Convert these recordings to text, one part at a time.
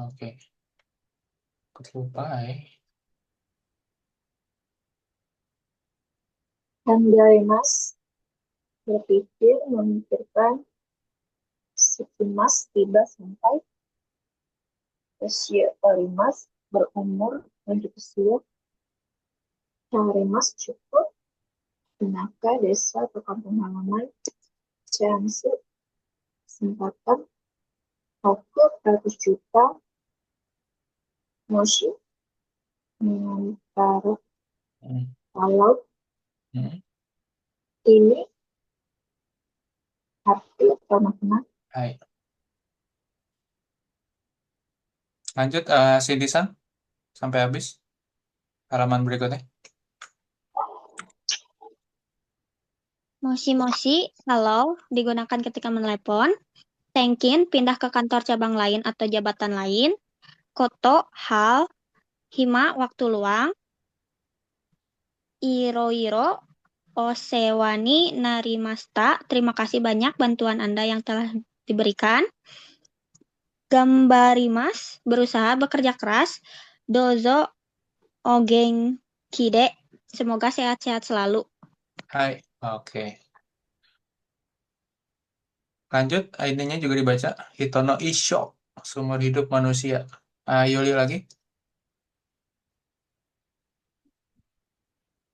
Oke. Lupa ya. Mas berpikir memikirkan Mas tiba sampai usia Mas berumur lanjut usia Mas cukup menaka desa atau kampung halaman chance kesempatan aku 100 juta masih mengantar Hmm. kalau Hmm. ini arti atau makna. Hai. Lanjut, Cindy-san, sampai habis halaman berikutnya. Moshi-moshi, halo, digunakan ketika menelepon. Tenkin, pindah ke kantor cabang lain atau jabatan lain. Koto, hal. Hima, waktu luang. Iro-iro, osewani narimasta, terima kasih banyak bantuan Anda yang telah diberikan. Gambarimas, berusaha bekerja keras. Dozo ogenkide, semoga sehat-sehat selalu. Hai. Oke. Lanjut, ID-nya juga dibaca. Hitono Isho, seumur hidup manusia. Yuli lagi.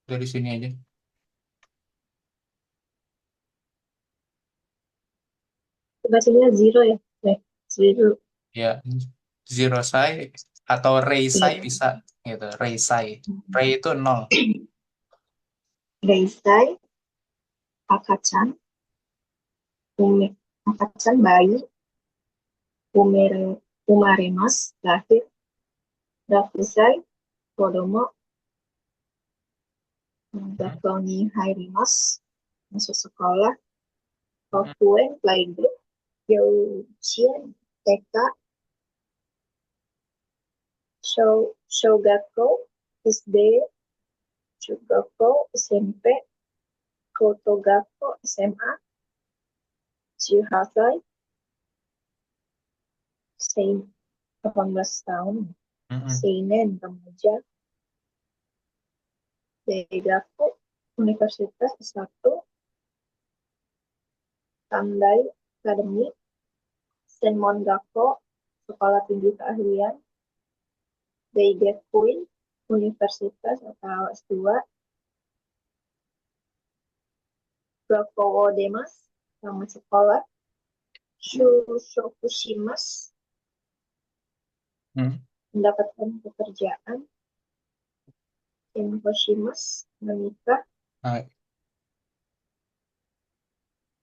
Dari sini aja. Bahasanya zero ya, zero. Ya, Zirosai atau Reisai Iya. bisa gitu. Reisai. Rei itu 0. Reisai, akacan, ume, akacan bayi, umaremas, lahir, rafusai, kodomo, bakal ni hairimas, masuk sekolah, kokuen, playgroup, Youchien, TK, Shogako, SD, Chugako, SMP, Kotogako, SMA, Chihasai, Sein, 18 tahun, Seinen, remaja, Daigaku, Universitas S1, Tandai, Akademi, Senmon Gakko, Sekolah Tinggi Keahlian, Daigekuin, Universitas atau S2, Gakowo Demas, nama sekolah, Shushokushimas, mendapatkan pekerjaan, Hoshimas, menikah, Hai.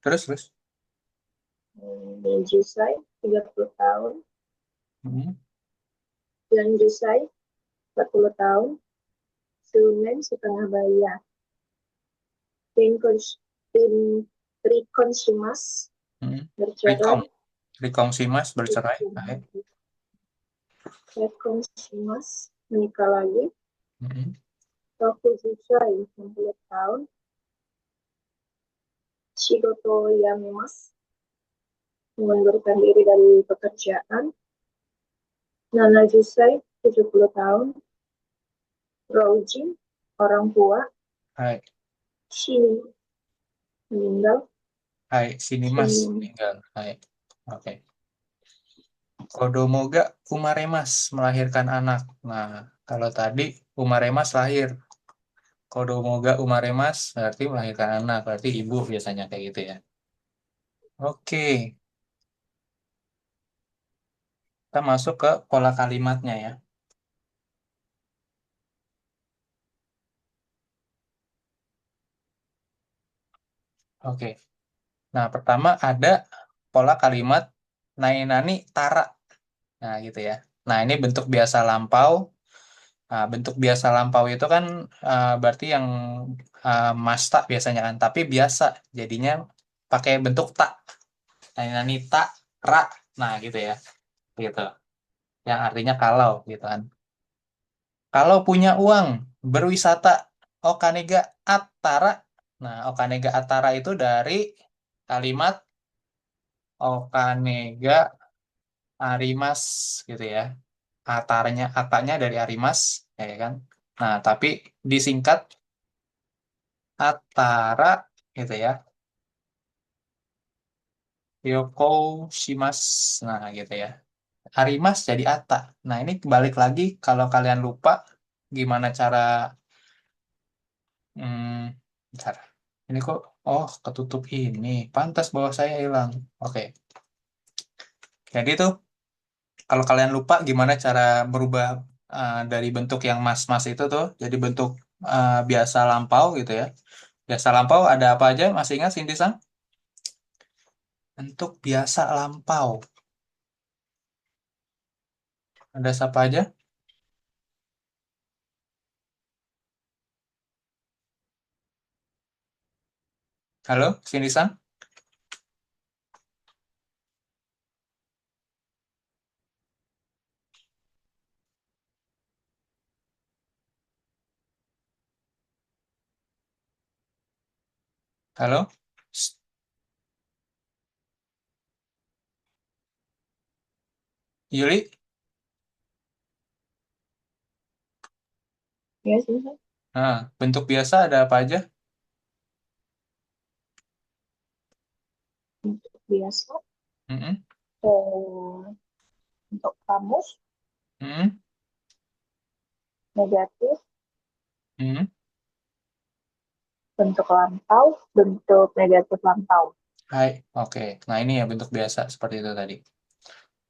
Terus. Jusai, 30 tahun, dan Jusai, 40 tahun, Sumen, setengah bayar, Rikonshimas, bercerai, Rikongsimas bercerai. Hai. Rikonshimas, menikah lagi, Tokujusai, 60 tahun, Shigoto Yamimas, mengundurkan diri dari pekerjaan, Nana Jusai, 70 tahun, Roujin, orang tua, Hai. Shin, meninggal, Hai, sini Mas meninggal. Hai. Oke. Kodomoga Umaremas melahirkan anak. Nah, kalau tadi Umaremas lahir. Kodomoga Umaremas berarti melahirkan anak, berarti ibu biasanya kayak gitu ya. Oke, kita masuk ke pola kalimatnya ya. Oke. Nah, pertama ada pola kalimat nainani tara. Nah, gitu ya. Nah, ini bentuk biasa lampau. Nah, bentuk biasa lampau itu kan berarti yang masta biasanya kan, tapi biasa jadinya pakai bentuk tak. Nainani tak ra. Nah, gitu ya. Gitu. Yang artinya kalau gitu kan. Kalau punya uang berwisata Okanega Atara. Nah, Okanega Atara itu dari kalimat Okanega arimas gitu ya. Atanya dari arimas, ya kan? Nah, tapi disingkat atara gitu ya. Yoko shimas. Nah, gitu ya. Arimas jadi ata. Nah, ini balik lagi kalau kalian lupa gimana cara bentar. Ini kok oh ketutup ini. Pantas bawah saya hilang. Oke. Jadi tuh kalau kalian lupa gimana cara merubah dari bentuk yang mas-mas itu tuh jadi bentuk biasa lampau gitu ya. Biasa lampau ada apa aja? Masih ingat Cindy Sang? Bentuk biasa lampau. Ada siapa aja? Halo, Cindy Sang? Halo? Shh, Yuli? Ya sih, Nah, bentuk biasa ada apa aja? untuk biasa. Mm-mm, Eh, untuk kamus, mm-mm, negatif, mm-mm. bentuk lampau, bentuk negatif lampau. Hai, oke. Nah ini ya bentuk biasa seperti itu tadi.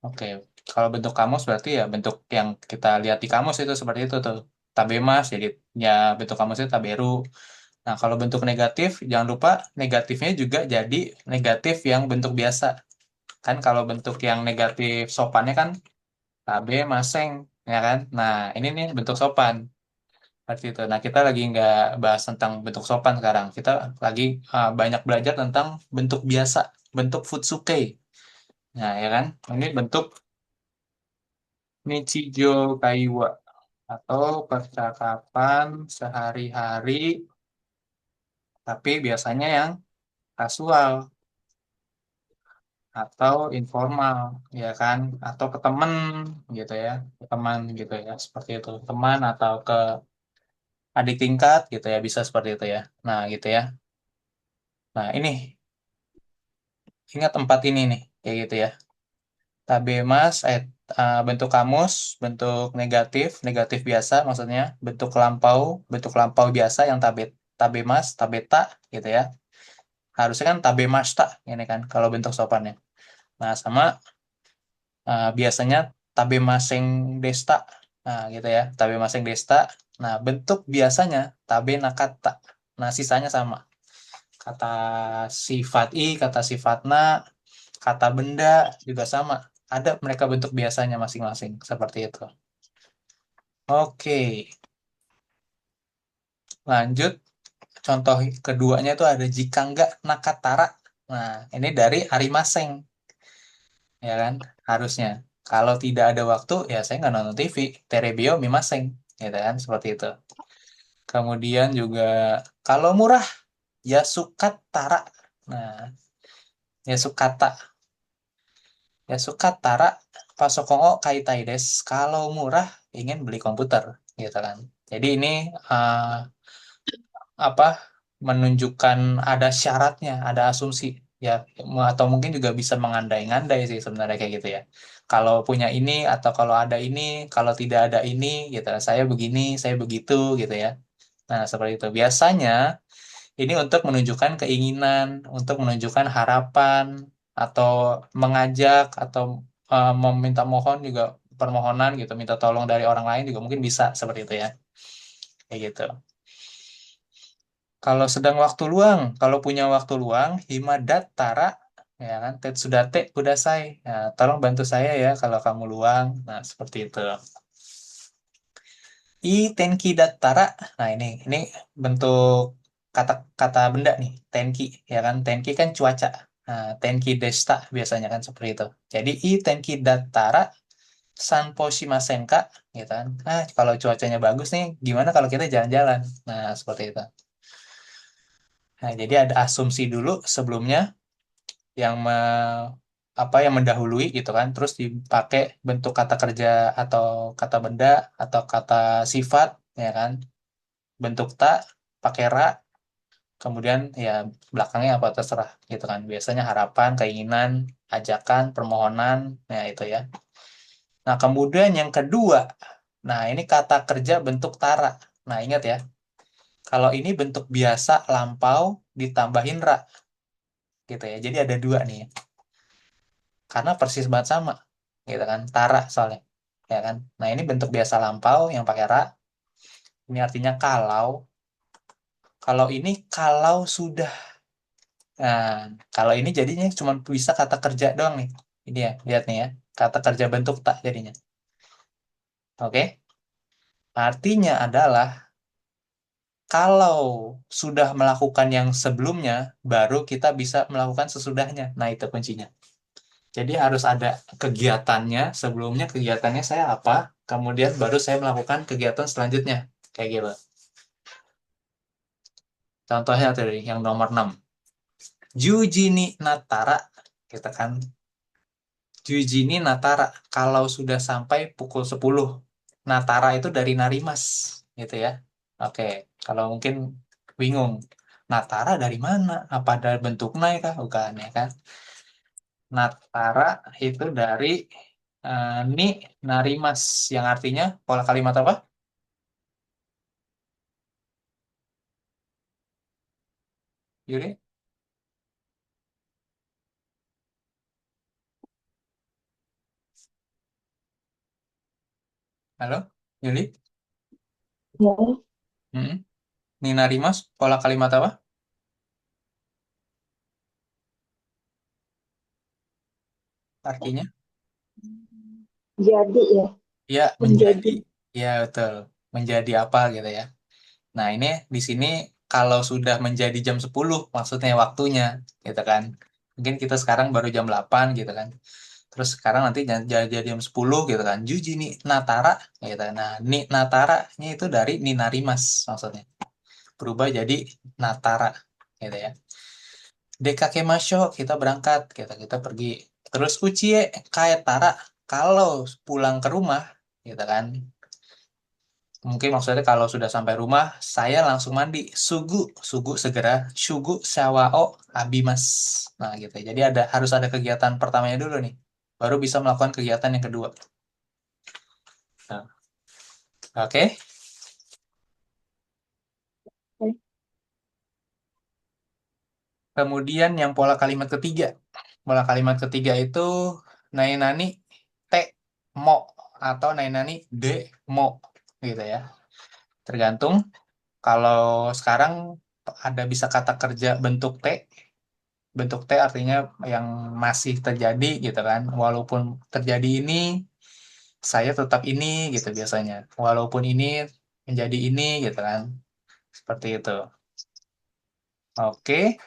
Oke, kalau bentuk kamus berarti ya bentuk yang kita lihat di kamus itu seperti itu tuh. Tabemas, jadi ya bentuk kamus itu taberu. Nah kalau bentuk negatif, jangan lupa negatifnya juga jadi negatif yang bentuk biasa. Kan kalau bentuk yang negatif sopannya kan tabe, maseng, ya kan? Nah ini nih bentuk sopan. Seperti itu. Nah kita lagi nggak bahas tentang bentuk sopan sekarang. Kita lagi banyak belajar tentang bentuk biasa, bentuk futsuke. Nah ya kan? Ini bentuk Nichijo Kaiwa atau percakapan sehari-hari tapi biasanya yang kasual atau informal ya kan atau ke teman gitu ya ke teman gitu ya seperti itu teman atau ke adik tingkat gitu ya bisa seperti itu ya nah gitu ya nah ini ingat empat ini nih kayak gitu ya tabemas bentuk kamus bentuk negatif negatif biasa maksudnya bentuk lampau biasa yang tabemas tabeta gitu ya harusnya kan tabemashita ini kan kalau bentuk sopannya nah sama biasanya tabemaseng desta nah gitu ya tabemaseng desta nah bentuk biasanya tabe nakata nah sisanya sama kata sifat kata sifat na kata benda juga sama ada mereka bentuk biasanya masing-masing seperti itu oke lanjut contoh keduanya itu ada jika enggak nakatara nah ini dari Arimaseng ya kan harusnya kalau tidak ada waktu ya saya nggak nonton TV terebio mimaseng gitu kan seperti itu kemudian juga kalau murah ya sukatara nah ya sukata ya sukatara pasokongo kaitai des kalau murah ingin beli komputer gitu kan jadi ini eh, apa menunjukkan ada syaratnya, ada asumsi ya atau mungkin juga bisa mengandai-ngandai sih sebenarnya kayak gitu ya. Kalau punya ini atau kalau ada ini, kalau tidak ada ini gitu. Saya begini, saya begitu gitu ya. Nah, seperti itu. Biasanya ini untuk menunjukkan keinginan, untuk menunjukkan harapan atau mengajak atau meminta mohon juga permohonan gitu, minta tolong dari orang lain juga mungkin bisa seperti itu ya. Kayak gitu. Kalau sedang waktu luang, kalau punya waktu luang, himadat tara, ya kan, tetsudate kudasai. Nah, tolong bantu saya ya kalau kamu luang. Nah, seperti itu. I tenki dattara. Nah, ini bentuk kata kata benda nih, tenki, ya kan? Tenki kan cuaca. Nah, tenki desta biasanya kan seperti itu. Jadi i tenki dattara sanpo shimasen ka, gitu kan. Nah, kalau cuacanya bagus nih, gimana kalau kita jalan-jalan? Nah, seperti itu. Nah, jadi ada asumsi dulu sebelumnya yang apa yang mendahului gitu kan, terus dipakai bentuk kata kerja atau kata benda atau kata sifat, ya kan, bentuk tak pakai ra, kemudian ya belakangnya apa terserah gitu kan, biasanya harapan, keinginan, ajakan, permohonan, ya itu ya. Nah kemudian yang kedua, nah ini kata kerja bentuk tara. Nah ingat ya, kalau ini bentuk biasa lampau ditambahin ra gitu ya, jadi ada dua nih ya, karena persis banget sama gitu kan, tara soalnya, ya kan. Nah ini bentuk biasa lampau yang pakai ra, ini artinya kalau. Kalau ini kalau sudah. Nah, kalau ini jadinya cuma bisa kata kerja doang nih. Ini ya, lihat nih ya. Kata kerja bentuk tak jadinya. Oke? Artinya adalah kalau sudah melakukan yang sebelumnya, baru kita bisa melakukan sesudahnya. Nah, itu kuncinya. Jadi harus ada kegiatannya, sebelumnya kegiatannya saya apa, kemudian baru saya melakukan kegiatan selanjutnya. Kayak gitu. Contohnya tadi, yang nomor 6. Jujini Natara, kita kan Jujini Natara kalau sudah sampai pukul 10. Natara itu dari Narimas gitu ya. Oke, kalau mungkin bingung. Natara dari mana? Apa dari bentuk naik kah? Bukan ya kan. Natara itu dari ni Narimas yang artinya pola kalimat apa? Yuri? Halo? Yuli? Ya, Mm-mm. Ni Narimas pola kalimat apa? Artinya? jadi ya, Ya, menjadi. menjadi. Ya, betul. Menjadi apa gitu ya. Nah, ini di sini kalau sudah menjadi jam 10 maksudnya waktunya gitu kan. Mungkin kita sekarang baru jam 8 gitu kan. Terus sekarang nanti jadi jam 10 gitu kan. Juji nih Natara gitu. Nah, ni Natara-nya itu dari Ninarimas maksudnya. Berubah jadi Natara gitu ya. Dekakemasho kita berangkat, kita pergi. Terus Ucie Kaetara kalau pulang ke rumah gitu kan. Mungkin maksudnya kalau sudah sampai rumah, saya langsung mandi. Sugu, sugu segera. Shugu shawao abimas. Nah gitu. Jadi harus ada kegiatan pertamanya dulu nih. Baru bisa melakukan kegiatan yang kedua. Nah, oke. Eh, Kemudian yang pola kalimat ketiga. Pola kalimat ketiga itu nainani te mo atau nainani de mo gitu ya. Tergantung. Kalau sekarang ada bisa kata kerja bentuk T. Bentuk T artinya yang masih terjadi gitu kan. Walaupun terjadi ini, saya tetap ini gitu biasanya. Walaupun ini menjadi ini gitu kan. Seperti itu. Oke.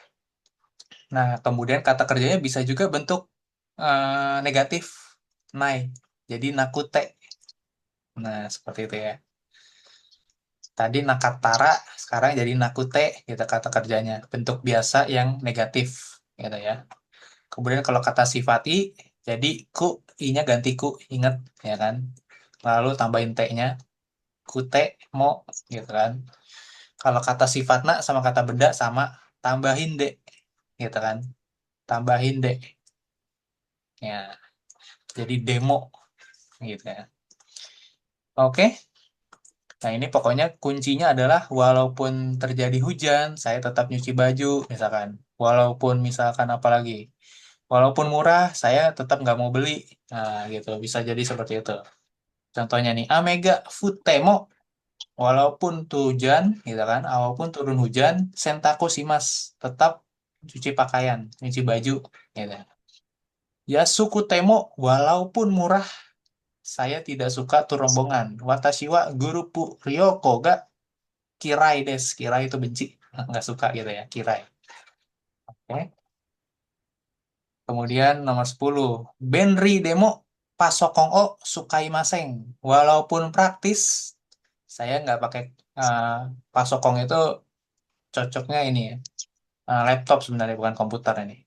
Nah, kemudian kata kerjanya bisa juga bentuk negatif. Nai. Jadi nakute. Nah, seperti itu ya. Tadi nakatara, sekarang jadi nakute gitu kata kerjanya. Bentuk biasa yang negatif gitu ya. Kemudian kalau kata sifati, jadi ku, i-nya ganti ku, ingat ya kan. Lalu tambahin t-nya, kute, mo, gitu kan. Kalau kata sifatna sama kata benda sama, tambahin de, gitu kan. Tambahin de, ya. Jadi demo, gitu ya. Oke, nah ini pokoknya kuncinya adalah walaupun terjadi hujan, saya tetap nyuci baju, misalkan. Walaupun misalkan apalagi, walaupun murah, saya tetap nggak mau beli. Nah, gitu. Bisa jadi seperti itu. Contohnya nih, Amega Futemo, walaupun tuh hujan, gitu kan, walaupun turun hujan, sentako shimas, tetap cuci pakaian, cuci baju, gitu. Yasuku Temo, walaupun murah, saya tidak suka tuh rombongan. Watashi wa gurupu ryoko ga kirai des, kirai itu benci, nggak suka gitu ya, kirai. Oke. Kemudian nomor 10, Benri Demo Pasokong O Sukai Maseng. Walaupun praktis, saya nggak pakai uh, Pasokong itu cocoknya ini ya. Laptop sebenarnya bukan komputer ini.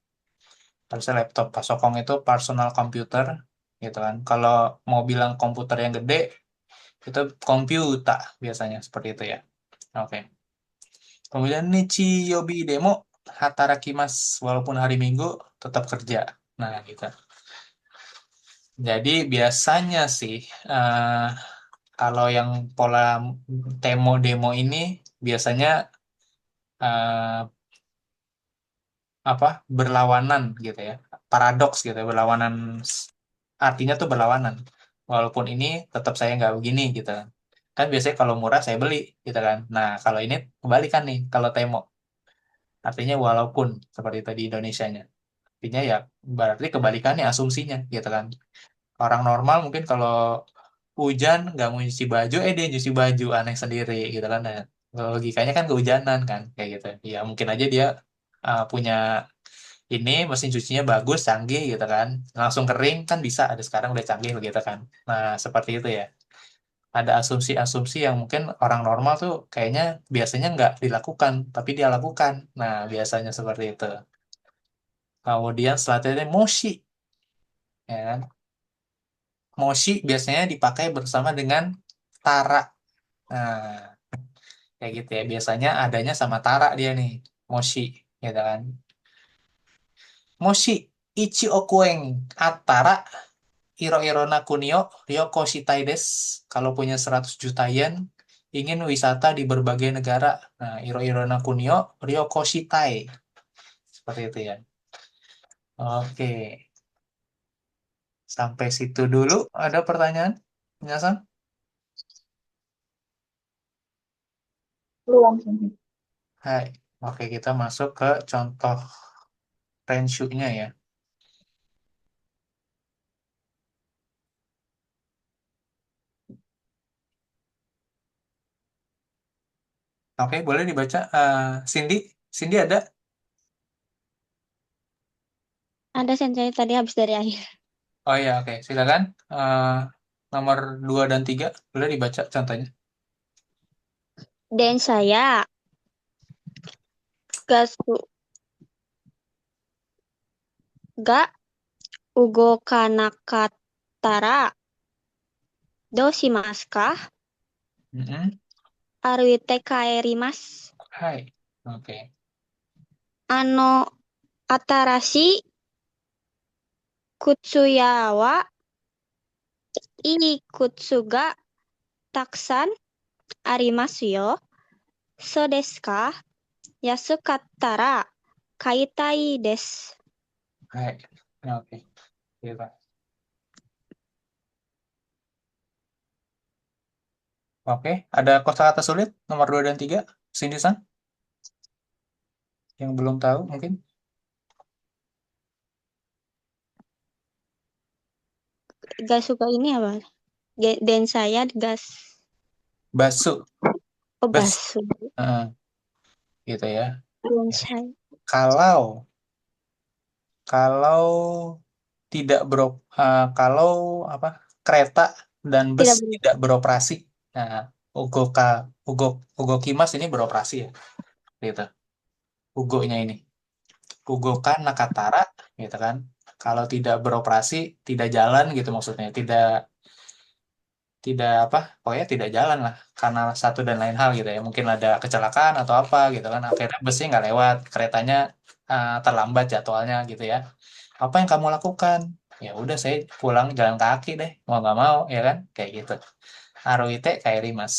Harusnya laptop. Pasokong itu personal computer, gitu kan. Kalau mau bilang komputer yang gede, itu komputa biasanya seperti itu ya. Oke. Kemudian Nichi Yobi Demo, Hataraki Mas, walaupun hari Minggu tetap kerja. Nah, gitu. Jadi biasanya sih, kalau yang pola demo demo ini biasanya eh, apa berlawanan gitu ya, paradoks gitu ya, berlawanan, artinya tuh berlawanan. Walaupun ini tetap saya nggak begini gitu kan, biasanya kalau murah saya beli gitu kan. Nah kalau ini kebalikan nih, kalau Temo artinya walaupun, seperti itu di Indonesianya, artinya ya berarti kebalikannya asumsinya gitu kan. Orang normal mungkin kalau hujan nggak mau nyuci baju, dia nyuci baju, aneh sendiri gitu kan. Nah, logikanya kan kehujanan kan kayak gitu ya, mungkin aja dia punya ini mesin cucinya bagus, canggih gitu kan, langsung kering kan, bisa ada sekarang udah canggih begitu kan. Nah seperti itu ya, ada asumsi-asumsi yang mungkin orang normal tuh kayaknya biasanya nggak dilakukan tapi dia lakukan. Nah biasanya seperti itu. Kemudian selanjutnya moshi, ya kan. Moshi biasanya dipakai bersama dengan tara. Nah kayak gitu ya, biasanya adanya sama tara dia nih, moshi, gitu kan. Moshi ichi okueng atara iro-iro na kunio ryoko shitai desu. Kalau punya 100 juta yen, ingin wisata di berbagai negara. Nah, iro-iro na kunio ryoko shitai. Seperti itu ya. Oke, sampai situ dulu. Ada pertanyaan? Penjelasan? Belum sih. Hai. Oke, kita masuk ke contoh Renshu-nya ya. Oke, boleh dibaca. Cindy, Cindy ada? Ada sensei tadi habis dari akhir. Oh iya, oke. Silakan. Nomor 2 dan 3 boleh dibaca contohnya. Dan saya gasu ga ugo kanakatara do shimasu ka? Mm-mm. Aruite kaerimasu. Hai. Oke. Ano atarashi kutsuya wa ii kutsu ga taksan arimasu yo. So desu ka? Yasukattara kaitai desu. Hai. Oke. Gitu. Oke, ada kosakata sulit nomor 2 dan 3. Cindy-san yang belum tahu mungkin. Gak suka ini apa? Dan saya gas. Basu. Oh, Bas. basu. Heeh, gitu ya. Dan saya Kalau kalau tidak kalau apa, kereta dan bus tidak boleh. tidak beroperasi. Nah, Ugoka Ugo Ugokimas ini beroperasi ya. Gitu. Ugonya ini. Ugoka Nakatara gitu kan. Kalau tidak beroperasi, tidak jalan gitu maksudnya. Tidak tidak apa, pokoknya tidak jalan lah karena satu dan lain hal gitu ya, mungkin ada kecelakaan atau apa gitu kan, akhirnya busnya nggak lewat, keretanya terlambat jadwalnya gitu ya. Apa yang kamu lakukan? Ya udah, saya pulang jalan kaki deh, mau nggak mau ya kan, kayak gitu. Aruite kairimas.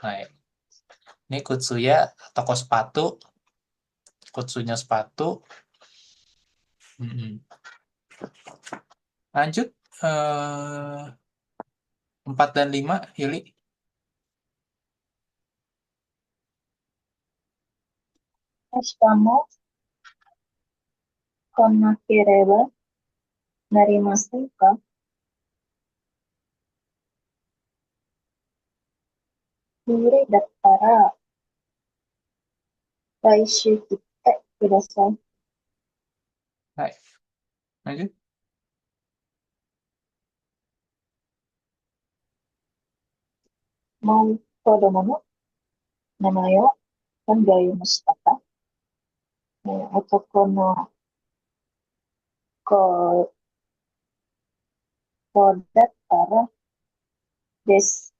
Nah, ini Kutsuya, toko sepatu. Kutsunya sepatu. Mm-mm. Lanjut, 4 dan 5 Yuli. 明日も来なければなりませんか？無理だったら来週来てください。Hai, lanjut.もう子供の名前を考えましたか？男の Ko Kodattara desu.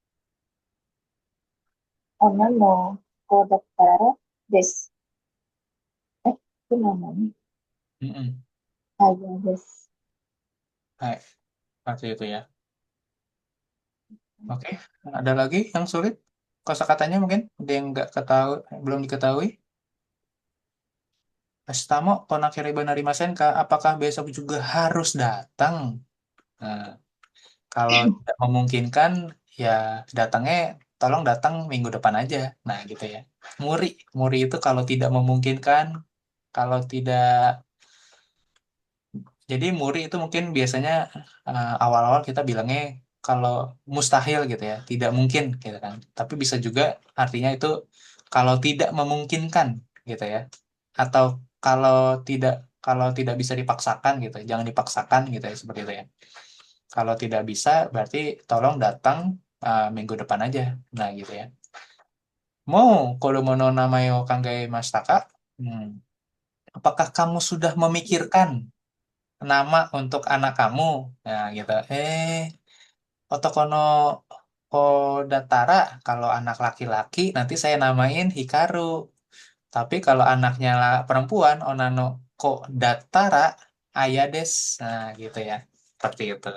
Ona no Kodattara desu. Itu namanya. Mm-mm. Aya desu. Hai, seperti itu ya. Oke, ada lagi yang sulit? Kosakatanya mungkin ada yang nggak ketahui, belum diketahui. Astamo konakiri banarimasen ka, apakah besok juga harus datang? Nah, kalau tidak memungkinkan, ya datangnya tolong datang minggu depan aja. Nah, gitu ya. Muri, muri itu kalau tidak memungkinkan, kalau tidak, jadi muri itu mungkin biasanya awal-awal kita bilangnya kalau mustahil gitu ya, tidak mungkin gitu kan. Tapi bisa juga artinya itu kalau tidak memungkinkan gitu ya. Atau kalau tidak kalau tidak bisa dipaksakan gitu, jangan dipaksakan gitu ya seperti itu ya. Kalau tidak bisa berarti tolong datang minggu depan aja. Nah, gitu ya. Mau kodomo namae o kangai mashita? Hmm. Apakah kamu sudah memikirkan nama untuk anak kamu? Nah, gitu. Otokono Kodatara, kalau anak laki-laki nanti saya namain Hikaru. Tapi kalau anaknya perempuan, Onano Kodatara Ayades. Nah, gitu ya. Seperti itu.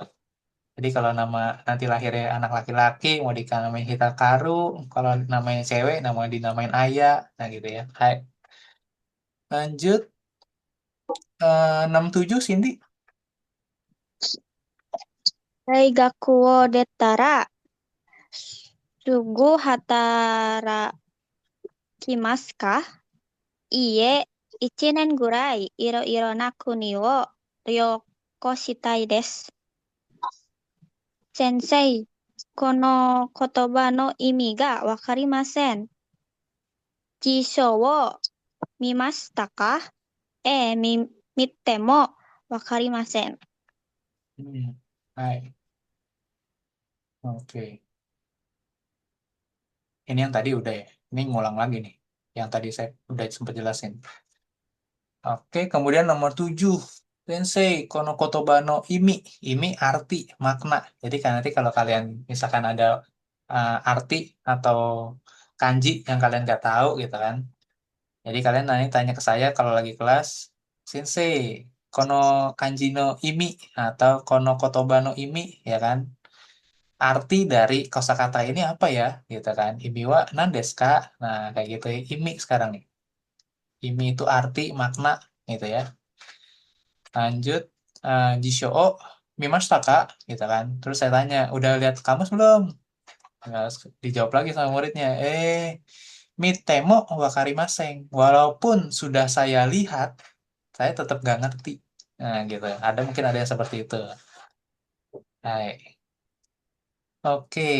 Jadi kalau nama nanti lahirnya anak laki-laki mau dinamain Hikaru, kalau namanya cewek namanya dinamain Aya, nah gitu ya. Hai, lanjut 67 Cindy. Daigaku wo detta sugu hatarakimasu ka? Iie, 1年ぐらいいろいろな国を旅行したいです。先生、この言葉の意味がわかりません。辞書を見ましたか？見てもわかりません。Hmm. Hai, oke. Ini yang tadi udah ya. Ini ngulang lagi nih. Yang tadi saya udah sempat jelasin. Oke, kemudian nomor 7. Sensei, kono kotoba no imi. Imi arti, makna. Jadi kan nanti kalau kalian misalkan ada arti atau kanji yang kalian nggak tahu gitu kan. Jadi kalian nanti tanya ke saya kalau lagi kelas, Sensei, kono kanji no imi atau kono kotoba no imi, ya kan? Arti dari kosakata ini apa ya? Gitu kan. Imi wa nandes ka? Nah, kayak gitu ya. Imi sekarang nih. Imi itu arti, makna gitu ya. Lanjut, Jisho o mimashita ka? Gitu kan. Terus saya tanya, udah lihat kamus belum? Nah, dijawab lagi sama muridnya, mitemo wakarimaseng. Walaupun sudah saya lihat, saya tetap nggak ngerti. Nah, gitu. Ada mungkin ada yang seperti itu. Hai. Oke.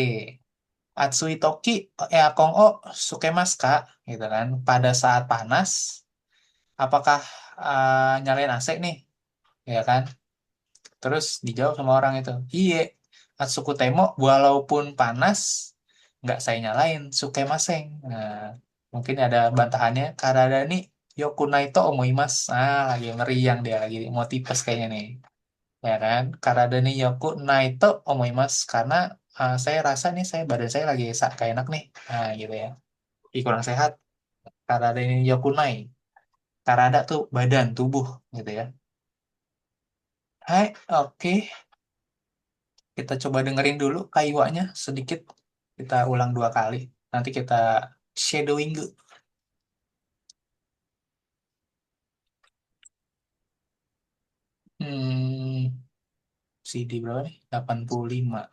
Atsui toki eakong o sukemasu ka? Gitu kan. Pada saat panas, apakah nyalain AC nih? Ya kan? Terus dijawab sama orang itu, iye, Atsuku Temo, walaupun panas, nggak saya nyalain, sukemaseng. Nah, mungkin ada bantahannya, karada nih, yokunai to omoimasu. Ah, lagi meriang dia, lagi mau tipes kayaknya nih. Ya kan? Karada nih yokunai to omoimasu. Karena saya rasa nih, badan saya lagi kayak enak nih. Nah, gitu ya. Kurang sehat. Karada ini yokunai. Karada tuh badan, tubuh, gitu ya. Hai, oke. Kita coba dengerin dulu kaiwanya sedikit. Kita ulang 2 kali. Nanti kita shadowing dulu. Hmm, CD berapa nih? 85.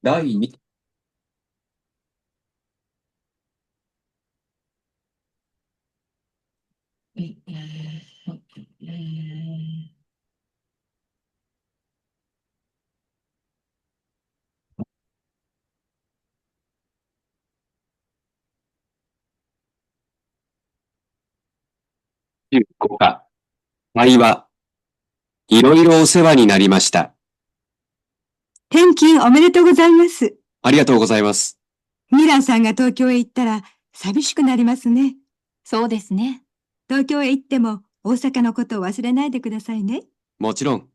第2、15課、会話、いろいろお世話になりました。転勤おめでとうございます。ありがとうございます。ミラーさんが東京へ行ったら寂しくなりますね。そうですね。東京へ行っても大阪のことを忘れないでくださいね。もちろん。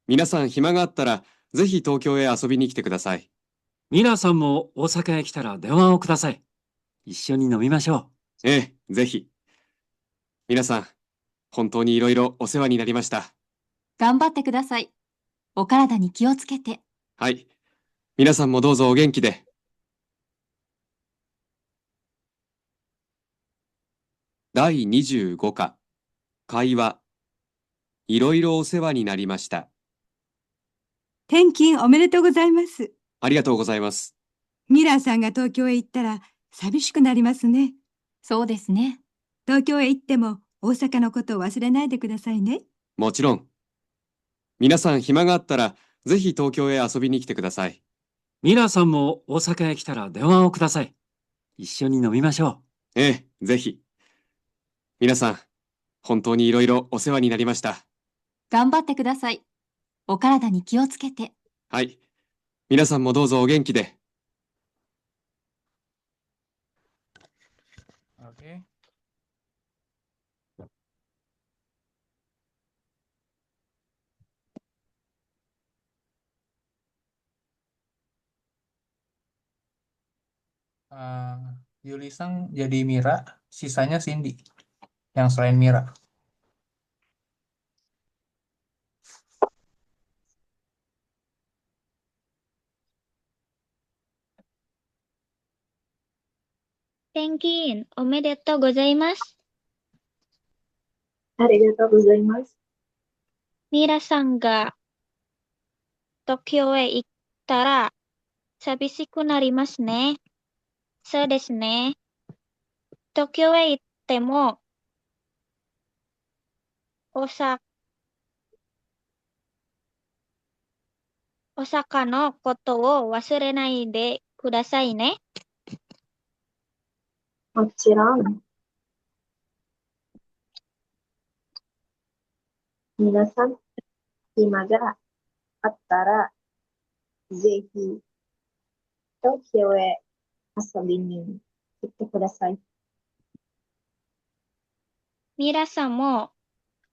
皆さん暇があったら、ぜひ東京へ遊びに来てください。ミラーさんも大阪へ来たら電話をください。一緒に飲みましょええ、ぜひ。皆さん、本当にいろいろお世話になりました。頑張ってください。お体に気をつけて。はい。皆さんもどうぞお元気で。第25課、会話。いろいろお世話になりました。転勤おめでとうございます。ありがとうございます。ミラーさんが東京へ行ったら寂しくなりますね。そうですね。東京へ行っても大阪のことを忘れないでくださいね。もちろん。皆さん暇があったら、ぜひ東京へ遊びに来てください。う。ミラーさんも大阪へ来たら電話をください。一緒に飲みましょええ、ぜひ。皆さん、本当にいろいろお世話になりました。頑張ってください。お体に気をつけて。はい。皆さんもどうぞお元気で。Oke. Eh, Yulisang jadi Mira, sisanya Cindy yang selain Mira. Tenkin, omedetou gozaimasu. ありがとうございます。ミラさんが東京へ行ったら寂しくなりますね。そうですね。東京へ行っても大阪、大阪のことを忘れないでくださいね。もちろん、皆さん、暇があったら、ぜひ、東京へ遊びに来てください。ミラさんも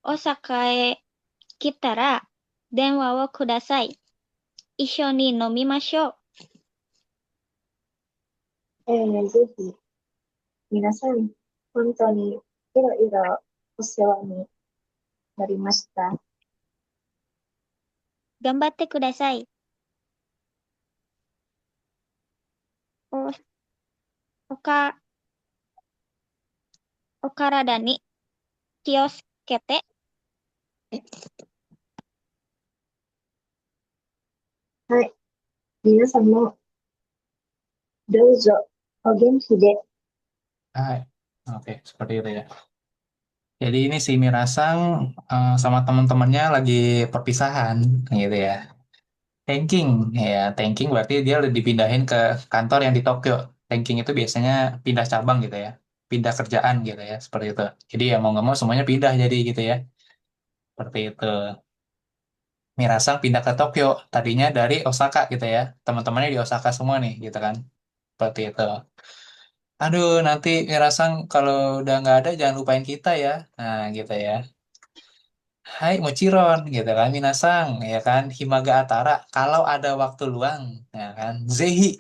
大阪へ来たら電話をください。一緒に飲みましょう。ぜひ、皆さん、本当にいろいろお世話になりました。頑張ってください。お、おか、お体に気をつけて。はい。皆さんも、どうぞお元気で。Hai. Oke, seperti itu ya. Jadi ini si Mirasang sama teman-temannya lagi perpisahan gitu ya. Tanking ya, tanking berarti dia dipindahin ke kantor yang di Tokyo. Tanking itu biasanya pindah cabang gitu ya, pindah kerjaan gitu ya, seperti itu. Jadi ya mau nggak mau semuanya pindah jadi gitu ya, seperti itu. Mirasang pindah ke Tokyo, tadinya dari Osaka gitu ya, teman-temannya di Osaka semua nih gitu kan, seperti itu. Aduh, nanti Mirasang kalau udah nggak ada jangan lupain kita ya, nah gitu ya. Hai Mochiron gitu kan, Minasang ya kan, Himaga Atara, kalau ada waktu luang, ya kan, Zehi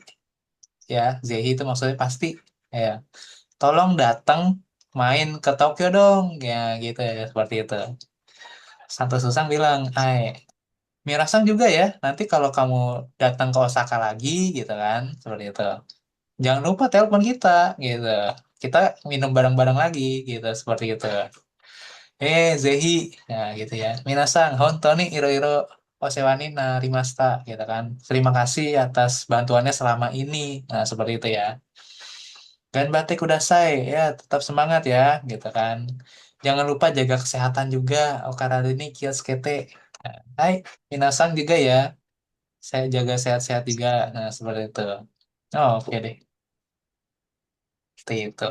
ya, Zehi itu maksudnya pasti ya. Tolong datang main ke Tokyo dong, ya gitu ya, seperti itu. Santo Susang bilang, Hai, Mirasang juga ya, nanti kalau kamu datang ke Osaka lagi gitu kan, seperti itu. Jangan lupa telepon kita gitu. Kita minum bareng-bareng lagi gitu, seperti itu. Zehi, ya gitu ya. Minasang, honto nih iro-iro osewa ni narimashita gitu kan. Terima kasih atas bantuannya selama ini. Nah, seperti itu ya. Dan batik kudasai, ya tetap semangat ya, gitu kan. Jangan lupa jaga kesehatan juga, Okarada ini kioskete. Nah, hai, Minasang juga ya. Saya jaga sehat-sehat juga. Nah, seperti itu. Oh, oke deh. Seperti itu.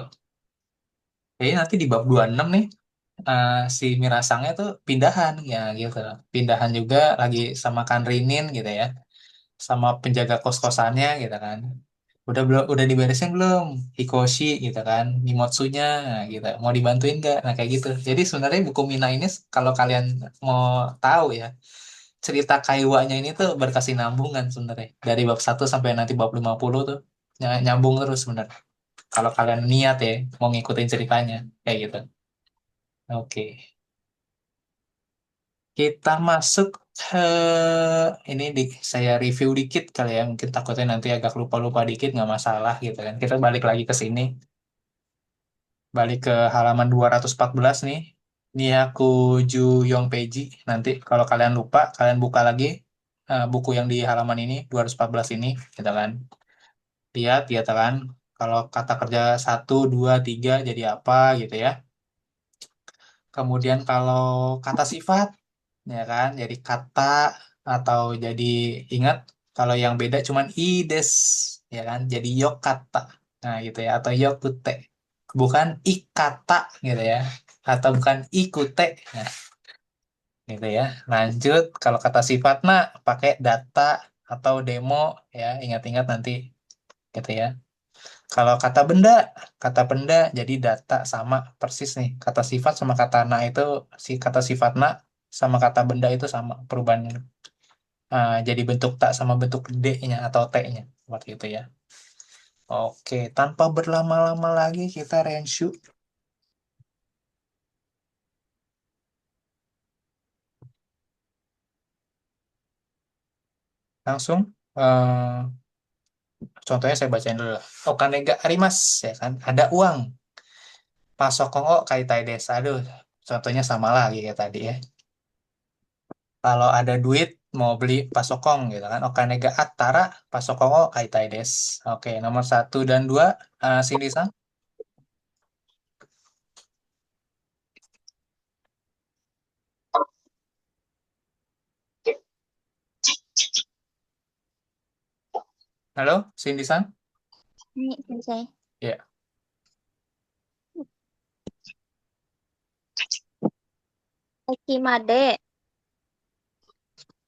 Jadi nanti di bab 26 nih, si Mirasangnya tuh pindahan, ya gitu. Pindahan juga lagi sama Kanrinin gitu ya. sama penjaga kos-kosannya gitu kan. Udah diberesin belum? Hikoshi gitu kan, Nimotsunya gitu. Mau dibantuin nggak? Nah kayak gitu. Jadi sebenarnya buku Mina ini kalau kalian mau tahu ya, cerita Kaiwanya ini tuh berkesinambungan sebenarnya. Dari bab 1 sampai nanti bab 50 tuh nyambung terus sebenarnya. Kalau kalian niat ya mau ngikutin ceritanya kayak gitu. Oke. Kita masuk ini saya review dikit kali ya. Mungkin takutnya nanti agak lupa-lupa dikit nggak masalah gitu kan. Kita balik lagi ke sini. Balik ke halaman 214 nih. Nyaku Ju Yong Peji. Nanti kalau kalian lupa, kalian buka lagi buku yang di halaman ini, 214 ini, gitu kan. Lihat, gitu kan. Kalau kata kerja 1, 2, 3 jadi apa gitu ya. Kemudian kalau kata sifat, ya kan, jadi kata atau jadi ingat kalau yang beda cuman ides, ya kan, jadi yokata, nah gitu ya, atau yokute, bukan ikata gitu ya, atau bukan ikute, nah gitu ya. Lanjut kalau kata sifat nah pakai data atau demo ya, ingat-ingat nanti gitu ya. Kalau kata benda jadi data sama persis nih. Kata sifat sama kata na itu si kata sifat na sama kata benda itu sama perubahan jadi bentuk tak sama bentuk D-nya atau T-nya seperti itu ya. Oke, tanpa berlama-lama lagi kita renshu langsung. Contohnya saya bacain dulu lah. Okanega arimas ya kan, ada uang. Pasokong o kaitai desa. Aduh, contohnya sama lagi kayak tadi ya. Kalau ada duit mau beli pasokong gitu kan. Okanega attara pasokong o kaitai des. Oke, nomor 1 dan 2 Cindy-san. Halo, Cindy-san. はい、先生。Ya. 駅まで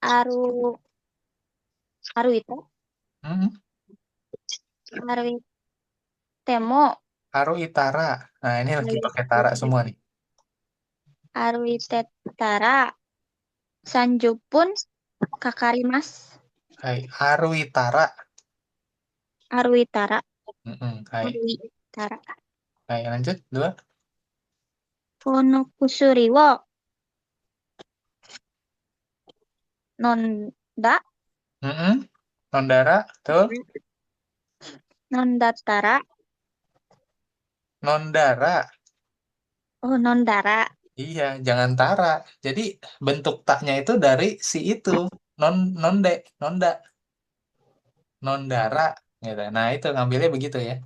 歩、歩いた Hmm, 歩いても、Haru Itara. Nah, ini lagi 歩 pakai Tara い semua nih. 歩いてたら30分かかります。 Hai, Haru Itara. 歩いたら、 Hai, 歩いたら。 hai, lanjut 2. この薬を飲んだ、 Nondara, tuh. 飲んだったら、 Nondara. oh 飲んだら、 Iya, jangan Tara. Jadi bentuk taknya itu dari si itu. Nonde, nonda, nondara. Gitu. Nah, itu ngambilnya begitu ya.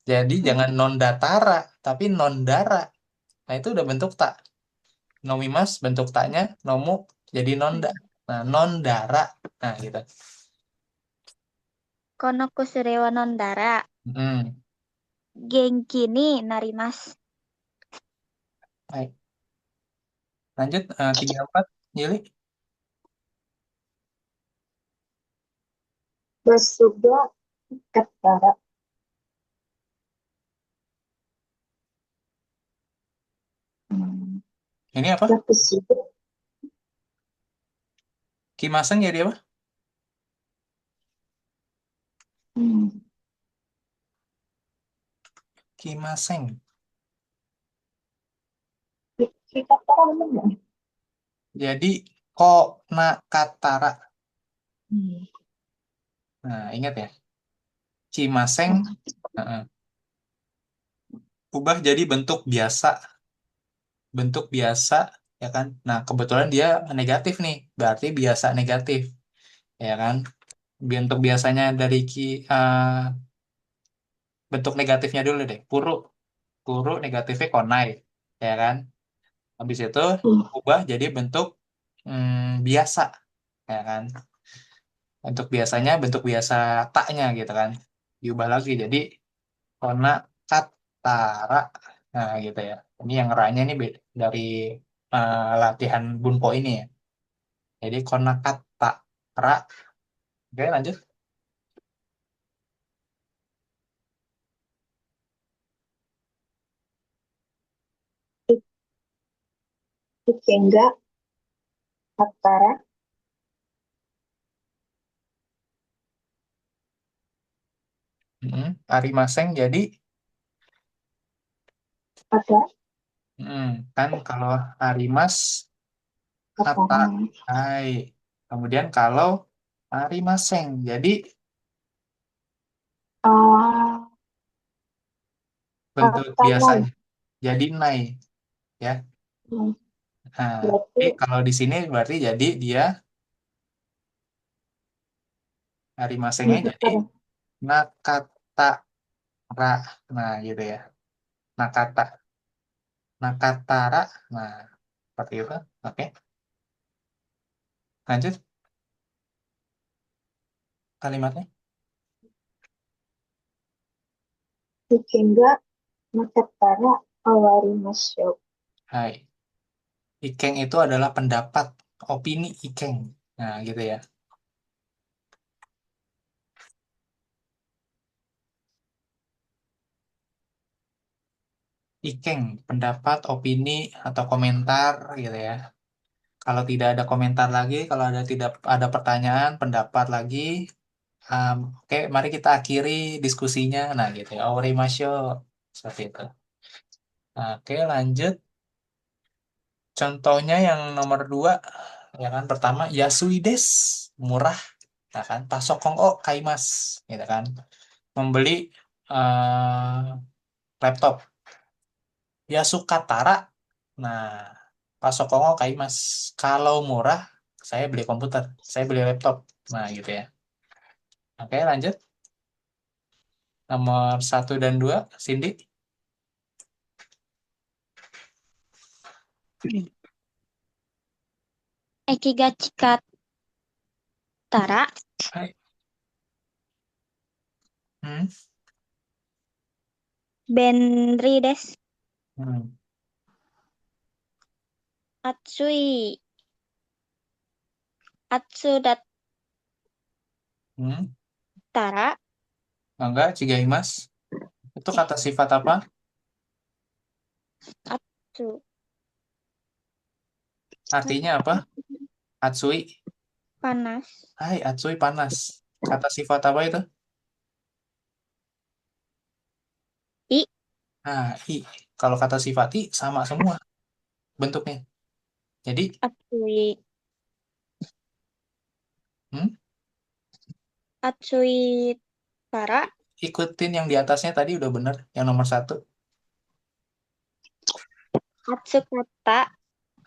Jadi jangan nondatara, tapi nondara. Nah, itu udah bentuk tak. Nomimas bentuk taknya, nomu jadi nonda. Nah, nondara. Nah, gitu. この薬を飲んだら Hmm. 元気になります。 Baik. Lanjut 3, 4, Yuli. Masuga katara. Ini apa? Nakusuga. Kimaseng jadi apa? Kimaseng. Kita tahu mana? Jadi kona katara. Hmm. Nah, ingat ya. Cimaseng ubah jadi bentuk biasa ya kan. Nah, kebetulan dia negatif nih, berarti biasa negatif ya kan. Bentuk biasanya dari bentuk negatifnya dulu deh. Puru negatifnya konai ya kan. Habis itu ubah jadi bentuk biasa ya kan. Bentuk biasa taknya gitu kan. Diubah lagi jadi kona katara. Nah, gitu ya. Ini yang ra-nya ini dari latihan bunpo ini ya. Jadi kona katara Oke, lanjut. Ikenga Atara Arimaseng jadi ada kan kalau Arimas Ata. Atara. Hai. Kemudian kalau Arimaseng jadi Ah, bentuk Atanai. biasanya jadi nai ya. Hmm, Nah, Berarti tapi kalau di sini berarti jadi dia Arimasengnya jadi ada Nakatara. Nah, gitu ya. Nakata. Nakatara. Nah, seperti itu. Oke, lanjut kalimatnya. Ikenga Nakatara Awarimashou. Hai. Ikeng itu adalah pendapat, opini Ikeng. Nah, gitu ya. Ikeng, pendapat, opini, atau komentar gitu ya. Kalau tidak ada komentar lagi, kalau ada tidak ada pertanyaan, pendapat lagi, oke, mari kita akhiri diskusinya. Nah, gitu ya. Orimasyo, seperti itu. Nah, oke, lanjut. Contohnya yang nomor 2, ya kan. Pertama, Yasuides, murah, ya kan. Pasokong o kaimas, gitu kan. Membeli laptop. Yasukatara, nah, Pasokong o kaimas. Kalau murah, saya beli komputer, saya beli laptop. Nah, gitu ya. Oke, lanjut. Nomor 1 dan 2, Cindy. Eki ga chikattara Hai. Hmm. benri desu. Hmm. Atsui. Atsu Hmm. dattara Enggak, Cigaimas. Itu kata sifat apa? atsu Artinya apa? Atsui. panas. Hai, Atsui panas. Kata sifat apa itu? I Nah, i. Kalau kata sifat i sama semua bentuknya. Jadi, atsui. hmm, Atsui tara ikutin yang di atasnya tadi udah bener. Yang nomor 1. atsukata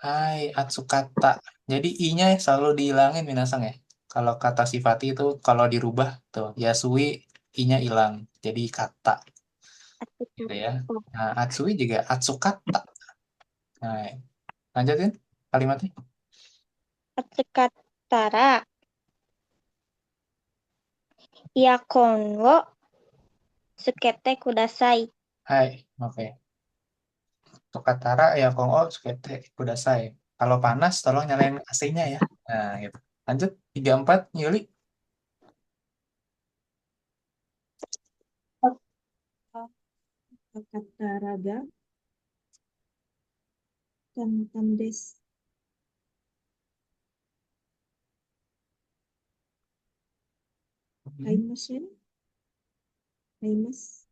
Hai, Atsukata. Jadi i-nya selalu dihilangin minasang ya. Kalau kata sifati itu kalau dirubah tuh, Yasui i-nya hilang. Jadi kata gitu ya. atsukata Nah, Atsui juga Atsukata. Nah, lanjutin kalimatnya. atsukattara iakon wo tsukete kudasai. Hai, oke. Tokatara ya Kongo sukete kudasai. Kalau panas tolong nyalain AC-nya ya. Nah, gitu. Lanjut 3 4 Yuli. Katara ga Kantan desu. Kaimasen? Kaimas?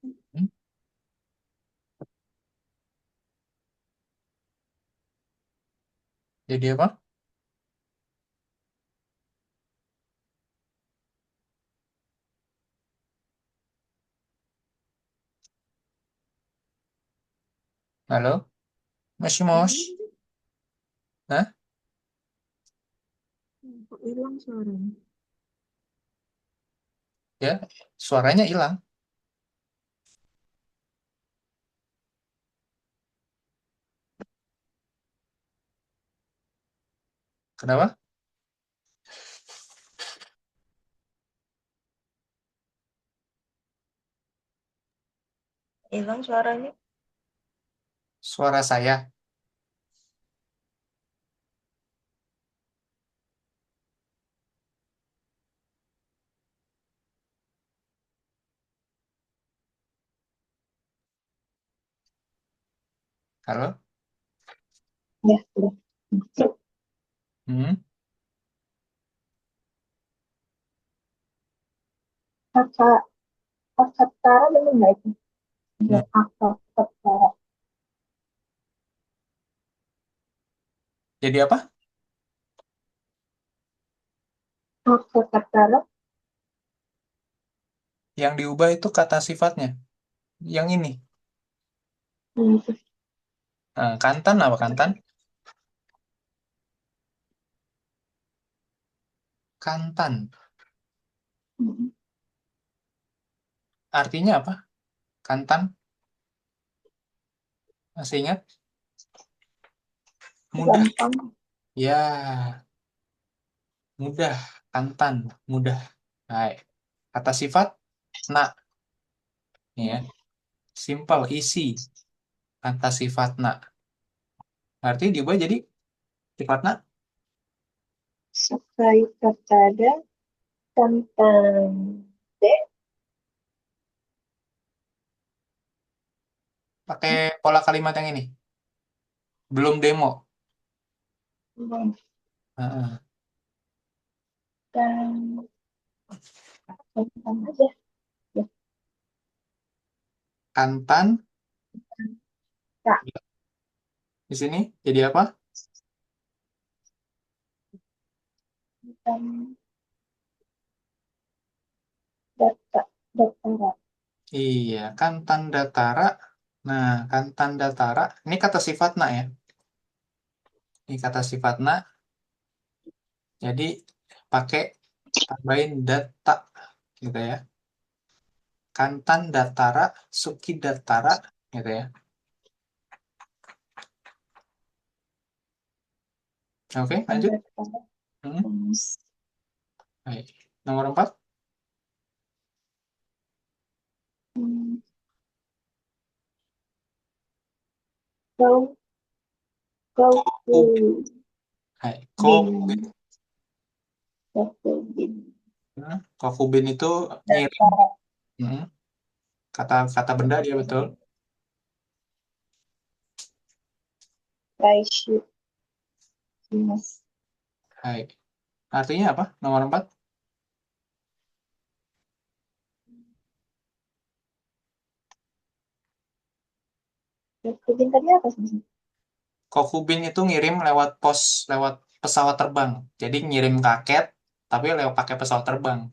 Hmm, Jadi apa? Halo? Moshi mosh. Hah? Kok hilang suaranya? Ya, suaranya hilang. Kenapa? Hilang suaranya? Suara saya. Halo? Ya, udah. Hmm? Kakak, kakak Tara bener nggak itu? Ya, Hmm. kakak Tara. Jadi apa? Kakak Tara. Yang diubah itu kata sifatnya. Yang ini. Hmm. Kantan apa kantan? Kantan. Hmm. Artinya apa? Kantan? Masih ingat? Mudah. Gampang. Ya, mudah. Kantan. Mudah. Baik. Kata sifat, nak. Ya. Simple, easy. Kata sifat nak. Artinya diubah jadi sifat nak. Sakai katada tentang de. Pakai pola kalimat yang ini. Belum demo. Heeh. Dan tentang aja. Ya, Kantan. kak. Di sini jadi apa? Tentang data, datara. Iya, kantan datara. Nah, kantan datara. Ini kata sifat nak ya. Ini kata sifat nak. Jadi pakai tambahin data gitu ya. Kantan datara, suki datara gitu ya. Oke, lanjut. Datara. Hmm. Mas. Baik. Nomor 4. Hmm. Kau, kau Kokubin. Hai, kokubin. bin, kau bin. Nah, kokubin itu ngirim. Datara. Hmm. Kata benda dia betul. Raishu. Mas. Hai. Artinya apa? Nomor 4. Kau bin tadi apa sih? Kokubin itu ngirim lewat pesawat terbang. Jadi ngirim paket, tapi lewat pakai pesawat terbang.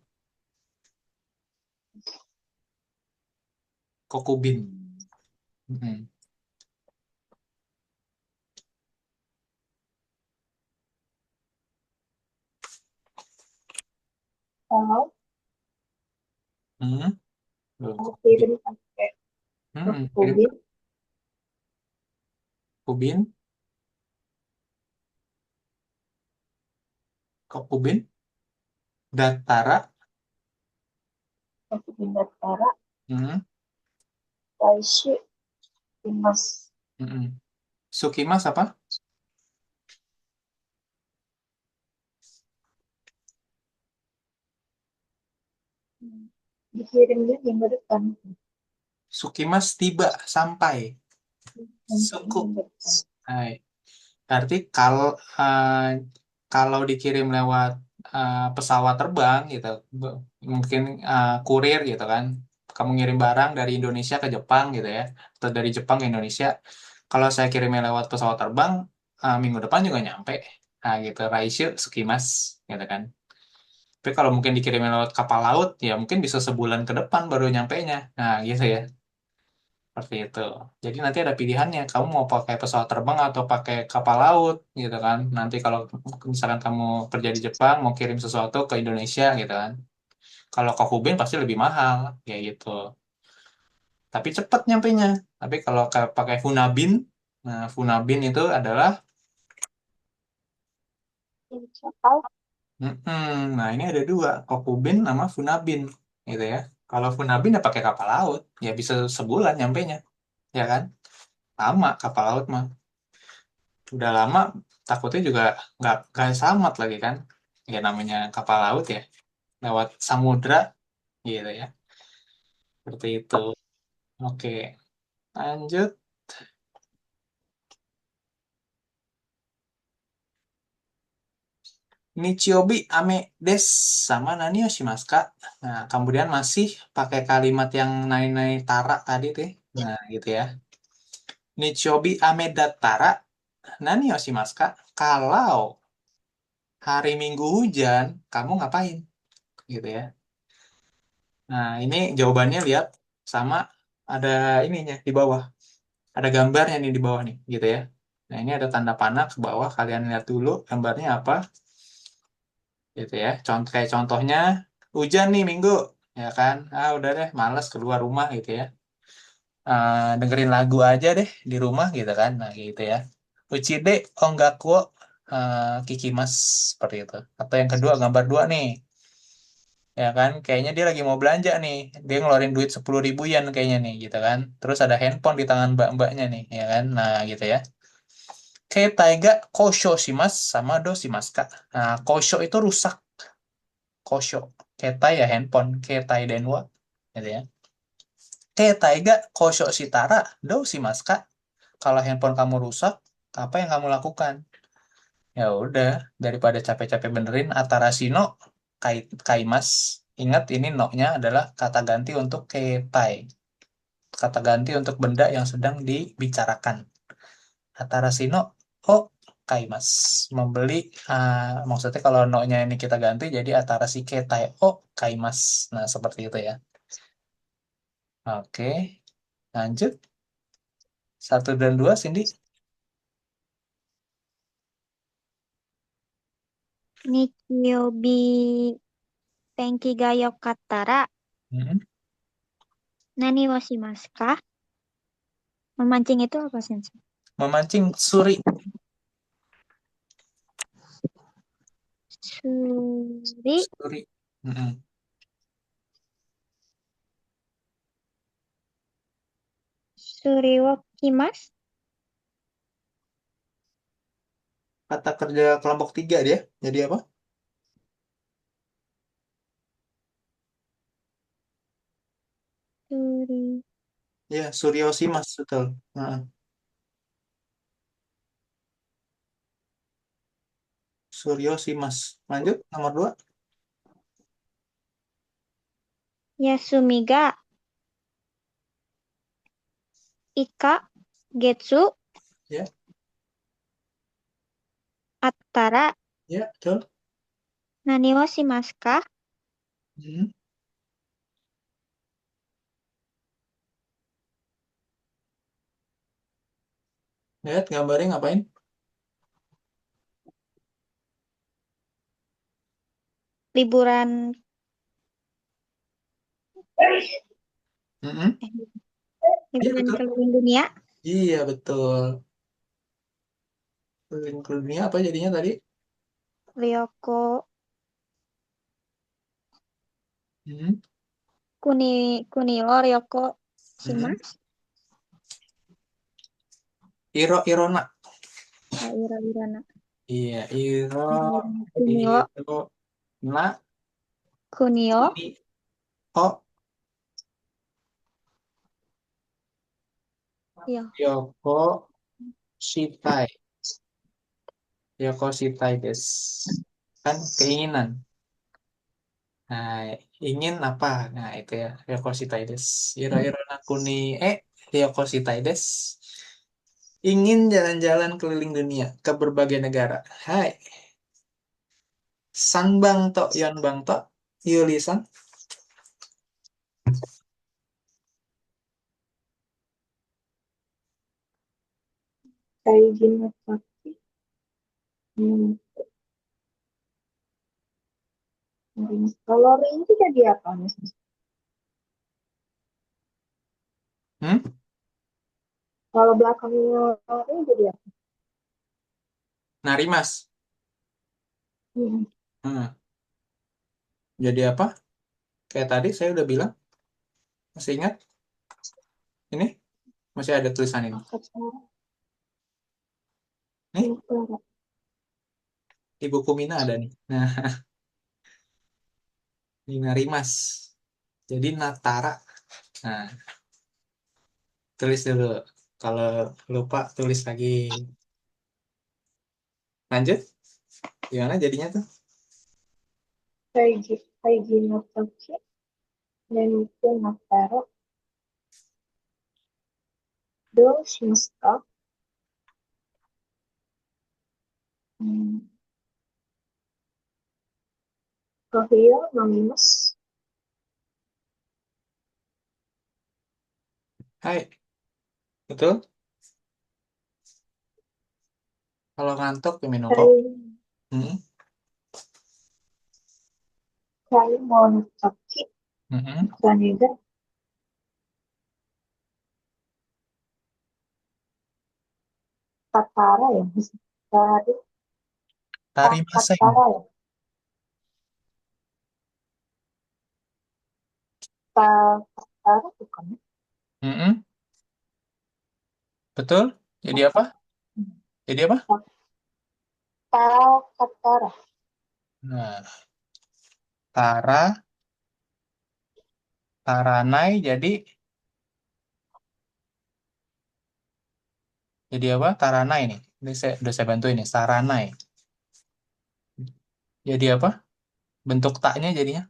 Kokubin. Hmm. Kalau Hmm. Loh, aku kokubin. kirim pakai kau Kirim bin. kokubin. Kokubin. Datara. Kau bin datara. Hmm. Raishu. Mas. Hmm. Sukimas apa? Dikirimnya minggu depan. Sukimas tiba, sampai. Suku. Minggu depan. Hai. Berarti kalau dikirim lewat pesawat terbang gitu, mungkin kurir gitu kan, kamu ngirim barang dari Indonesia ke Jepang gitu ya, atau dari Jepang ke Indonesia. Kalau saya kirimnya lewat pesawat terbang, minggu depan juga nyampe. Nah gitu, Raisyu Sukimas gitu kan. Tapi kalau mungkin dikirimnya lewat kapal laut, ya mungkin bisa sebulan ke depan baru nyampenya. Nah gitu ya. Seperti itu. Jadi nanti ada pilihannya. Kamu mau pakai pesawat terbang atau pakai kapal laut, gitu kan. Nanti kalau misalkan kamu kerja di Jepang, mau kirim sesuatu ke Indonesia, gitu kan. Kalau ke Hubei pasti lebih mahal, kayak gitu. Tapi cepat nyampenya. Tapi kalau pakai Funabin, nah Funabin itu adalah, Kapal. nah ini ada dua, Kokubin sama Funabin, gitu ya. Kalau Funabin ya pakai kapal laut, ya bisa sebulan nyampenya, ya kan. Lama kapal laut mah. Udah lama takutnya juga nggak selamat lagi kan, ya namanya kapal laut ya, lewat samudra gitu ya, seperti itu. Oke, lanjut. Nichiobi ame des sama nani o shimasu ka? Nah, kemudian masih pakai kalimat yang nai-nai tara tadi tuh. Nah, gitu ya. Nichiobi ame dattara nani o shimasu ka? Kalau hari Minggu hujan, kamu ngapain? Gitu ya. Nah, ini jawabannya lihat sama ada ininya di bawah. Ada gambarnya nih di bawah nih, gitu ya. Nah, ini ada tanda panah ke bawah. Kalian lihat dulu gambarnya apa, gitu ya. Kayak contohnya hujan nih Minggu, ya kan? Ah, udah deh, males keluar rumah gitu ya. Dengerin lagu aja deh di rumah gitu kan. Nah, gitu ya. Uchide ongaku wo kikimasu seperti itu. Atau yang kedua, gambar dua nih. Ya kan, kayaknya dia lagi mau belanja nih, dia ngeluarin duit 10.000 yen kayaknya nih gitu kan, terus ada handphone di tangan mbak-mbaknya nih ya kan, nah gitu ya. Ketai ga kosho shimasu sama do shimasu ka. Nah, kosho itu rusak, kosho. Ketai ya handphone, ketai denwa gitu ya. Ketai ga kosho shitara do shimasu ka. Kalau handphone kamu rusak, apa yang kamu lakukan? Ya udah, daripada capek-capek benerin atarashino kaimas. Ingat ini no-nya adalah kata ganti untuk ketai. Kata ganti untuk benda yang sedang dibicarakan. Atarashino o kaimas. Membeli, maksudnya kalau no-nya ini kita ganti jadi atarashi ketai o kaimas. Nah, seperti itu ya. Oke, lanjut. 1 dan 2, Cindy. Nichiobi tenki ga yokattara Hmm. nani wo shimasu ka? Memancing itu apa, Sensei? Memancing suri. Suri, Suri. Mm-mm. suri wo kimasu. Kata kerja kelompok 3 dia. Jadi apa? Suri. Ya, Suryoshimas, betul. Heeh. Suryoshimas. Lanjut, nomor 2. Yasumi ga ika getsu Ya, attara ya, betul. nani wo shimasu ka? Hmm. Lihat gambarnya ngapain? Liburan Mm-mm. eh, Iya, liburan betul. keliling dunia. Iya, betul. Keliling apa jadinya tadi? Ryoko Hmm. kuni wo ryoko Mm-mm. shimasu. Irona. Irona. Iya, iro, Kuni wo iro, na, kuni wo kuni, o, yo yoko, shitai. Yoko shitai des. Kan keinginan. Nah, ingin apa? Nah, itu ya. Yoko shitai des. Iro na kuni, yoko shitai des. Ingin jalan-jalan keliling dunia ke berbagai negara. Hai. Sangbang to, Yonbang to, Yuli-san. Kaijin Mataki. Hmm. Kalau ring itu jadi apa misalnya? Hmm? Kalau belakangnya ring jadi apa? Narimas. Hmm. Hmm. Jadi apa? Kayak tadi saya udah bilang. Masih ingat? Ini masih ada tulisan ini. Kata Nih, Clara. di buku Mina ada nih. Nah, ini Narimas. Jadi Natara. Nah, tulis dulu. Kalau lupa tulis lagi. Lanjut. Gimana jadinya tuh? Kaiji no toki, Nemite Natara, Do shimasu ka? Hmm, Kohi o nomimasu. Hai, betul? Kalau ngantuk ya minum kopi. Kai, Mm-mm. kai mo no toki, Mm-mm. Okane ga katara ya, Tari, Tarimasen. katara ya, katara bukan ya? Mm-mm. Betul? Jadi apa? Jadi apa? Katara, Nah, taranai jadi apa? Taranai nih. Ini udah saya bantu ini. Saranai. Jadi apa? Bentuk taknya jadinya.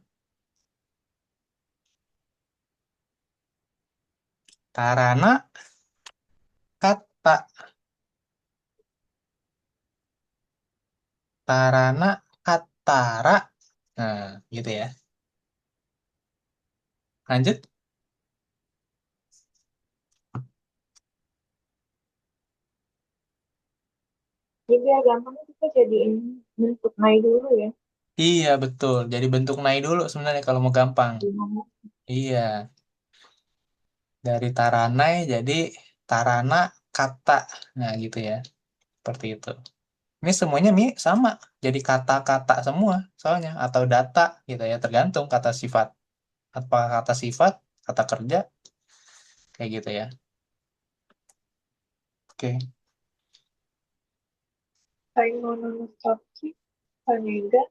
Tarana kata. Tarana katara. Nah, gitu ya. Lanjut. jadi biar gampang kita jadiin bentuk nai dulu ya. Iya, betul. Jadi bentuk nai dulu sebenarnya kalau mau gampang. Gimana? Iya. Dari taranai jadi tarana kata. Nah, gitu ya. Seperti itu. Ini semuanya sama. Jadi kata-kata semua soalnya. Atau data gitu ya. Tergantung kata sifat. Apa kata sifat, kata kerja, kayak gitu ya. Oke. Kai mono no toki, Okane ga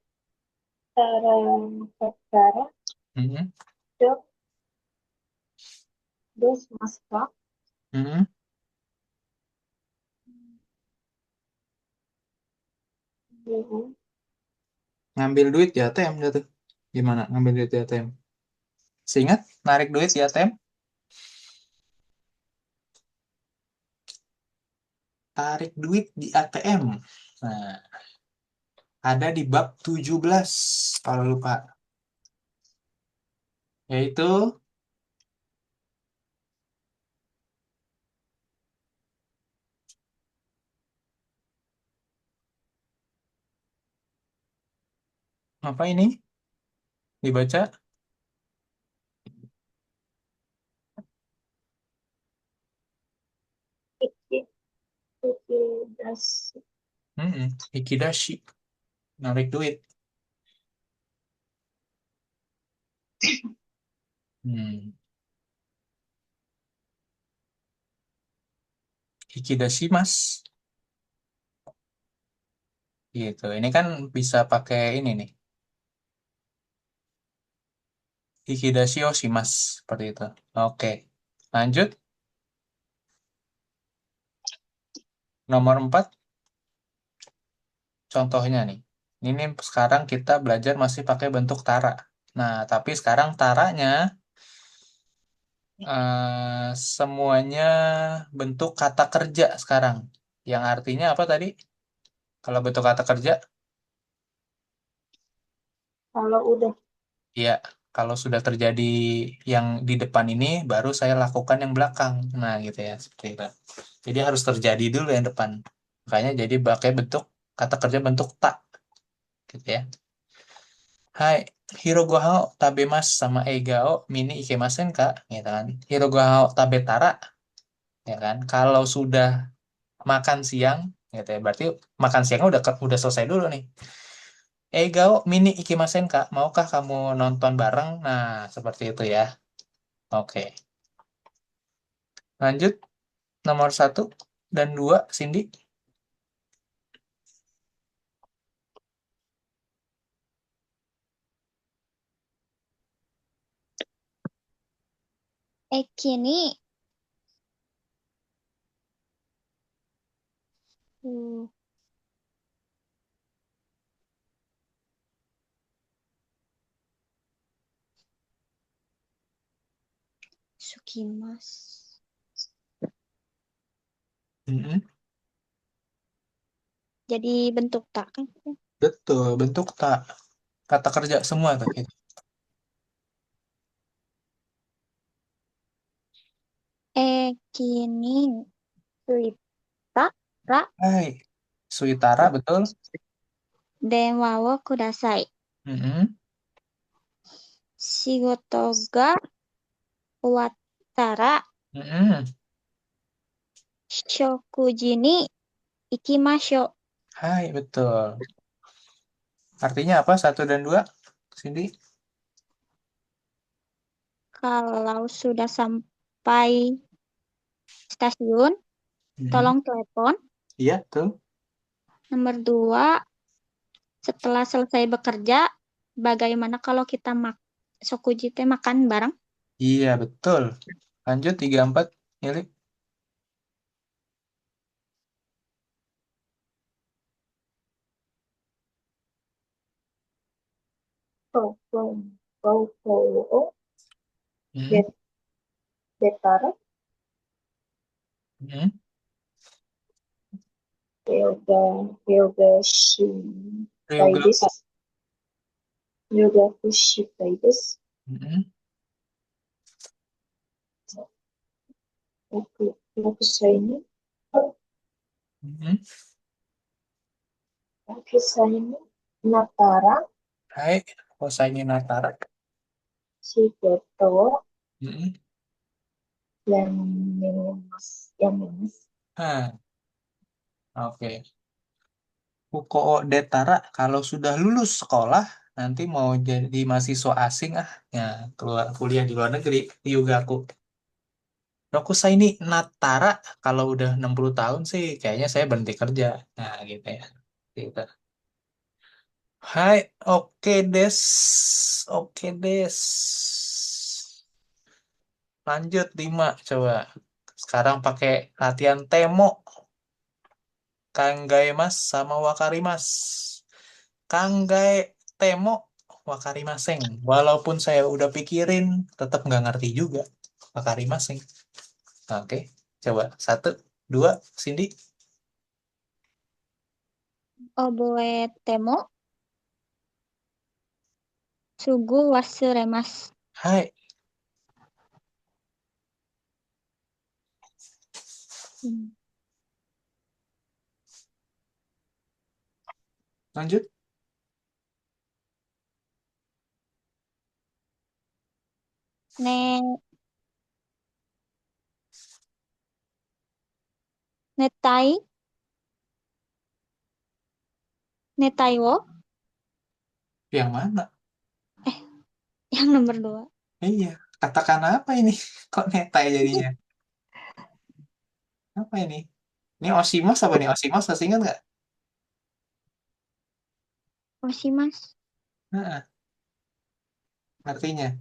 tara katara, Mm-mm. do, do shimasu ka? Mm-mm. Mhm. Ngambil duit di ATM gitu. Gimana ngambil duit di ATM? Seingat, narik duit di ATM, tarik duit di ATM. Nah, ada di bab 17 kalau lupa. Yaitu apa ini? Dibaca. Iki, iki, dashi. Mm-mm. Ikidashi, narik duit. Hmm. Ikidashi mas. Gitu. Ini kan bisa pakai ini nih. Ikidashi mas seperti itu. Oke. Lanjut. Nomor 4 contohnya nih. Ini sekarang kita belajar masih pakai bentuk tara. Nah, tapi sekarang taranya semuanya bentuk kata kerja sekarang. Yang artinya apa tadi? Kalau bentuk kata kerja, Kalau udah ya kalau sudah terjadi yang di depan ini, baru saya lakukan yang belakang. Nah, gitu ya, seperti itu. Jadi harus terjadi dulu yang depan. Makanya jadi pakai bentuk kata kerja bentuk tak, gitu ya. Hai, Hirogohao tabemasu sama Eigao mini ikemasen kak, gitu kan. Hirogohao tabetara, ya kan. Kalau sudah makan siang, gitu ya. Berarti makan siangnya udah selesai dulu nih. Eigao mini ikimasen kak, maukah kamu nonton bareng? Nah, seperti itu ya. Oke. Lanjut nomor 1 dan 2, Cindy. Eki ni, uh, sukimasu. Mm-mm. Jadi bentuk tak kan? Betul, bentuk tak. Kata kerja semua tuh. Gitu. Kini suita ra Hai, Suitara, betul. denwa wo kudasai. Mm-mm. Shigoto ga ouwattara Mm-mm. shokuji ni ikimashou. Hai, betul. Artinya apa? 1 dan 2, Cindy? Kalau sudah sampai stasiun, Mm-mm. tolong telepon. Iya, betul. Nomor 2, setelah selesai bekerja, bagaimana kalau kita shokuji teh makan bareng? Iya, betul. Lanjut 3, 4, Yuli. Koko, koko, o, Mm-mm. detara, Mm-mm. yoga, yoga shitai Ryogaku. desu. Yoga shitai desu. Mm-mm. Yakusai ni, Mm-mm. yakusai ni, natara, Hai, Hosaini Natara. shigoto, Mm-mm. yang yang minus. Ah, oke. Ukoo Detara kalau sudah lulus sekolah nanti mau jadi mahasiswa asing ya keluar kuliah di luar negeri di Yugaku. Rokusai Natara kalau udah 60 tahun sih kayaknya saya berhenti kerja. Nah, gitu ya. Gitu. Hai, oke des. Oke des. Lanjut 5 coba. Sekarang pakai latihan Temo. Kanggae mas sama Wakarimas. Kanggae Temo Wakarimaseng. Walaupun saya udah pikirin, tetap nggak ngerti juga. Wakarimaseng. Oke, coba 1, 2, Cindy. Oboe temo sugu wasuremasu. Hai, Hmm. lanjut. Ne netai netai wo Yang mana? yang nomor 2. Iya, katakan apa ini? Kok netai jadinya? Apa ini? Ini Oshimos apa nih? Oshimos masih ingat nggak? Oshimasu. Nah, artinya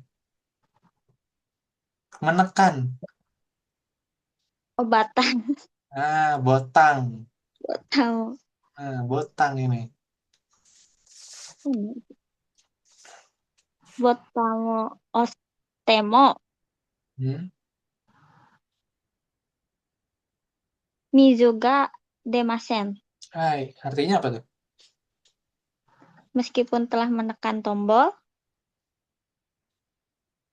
menekan. Obatan. Botang. Tahu. Botang ini. Botamo ostemo Hmm. mizu ga demasen. Hai, artinya apa tuh? Meskipun telah menekan tombol,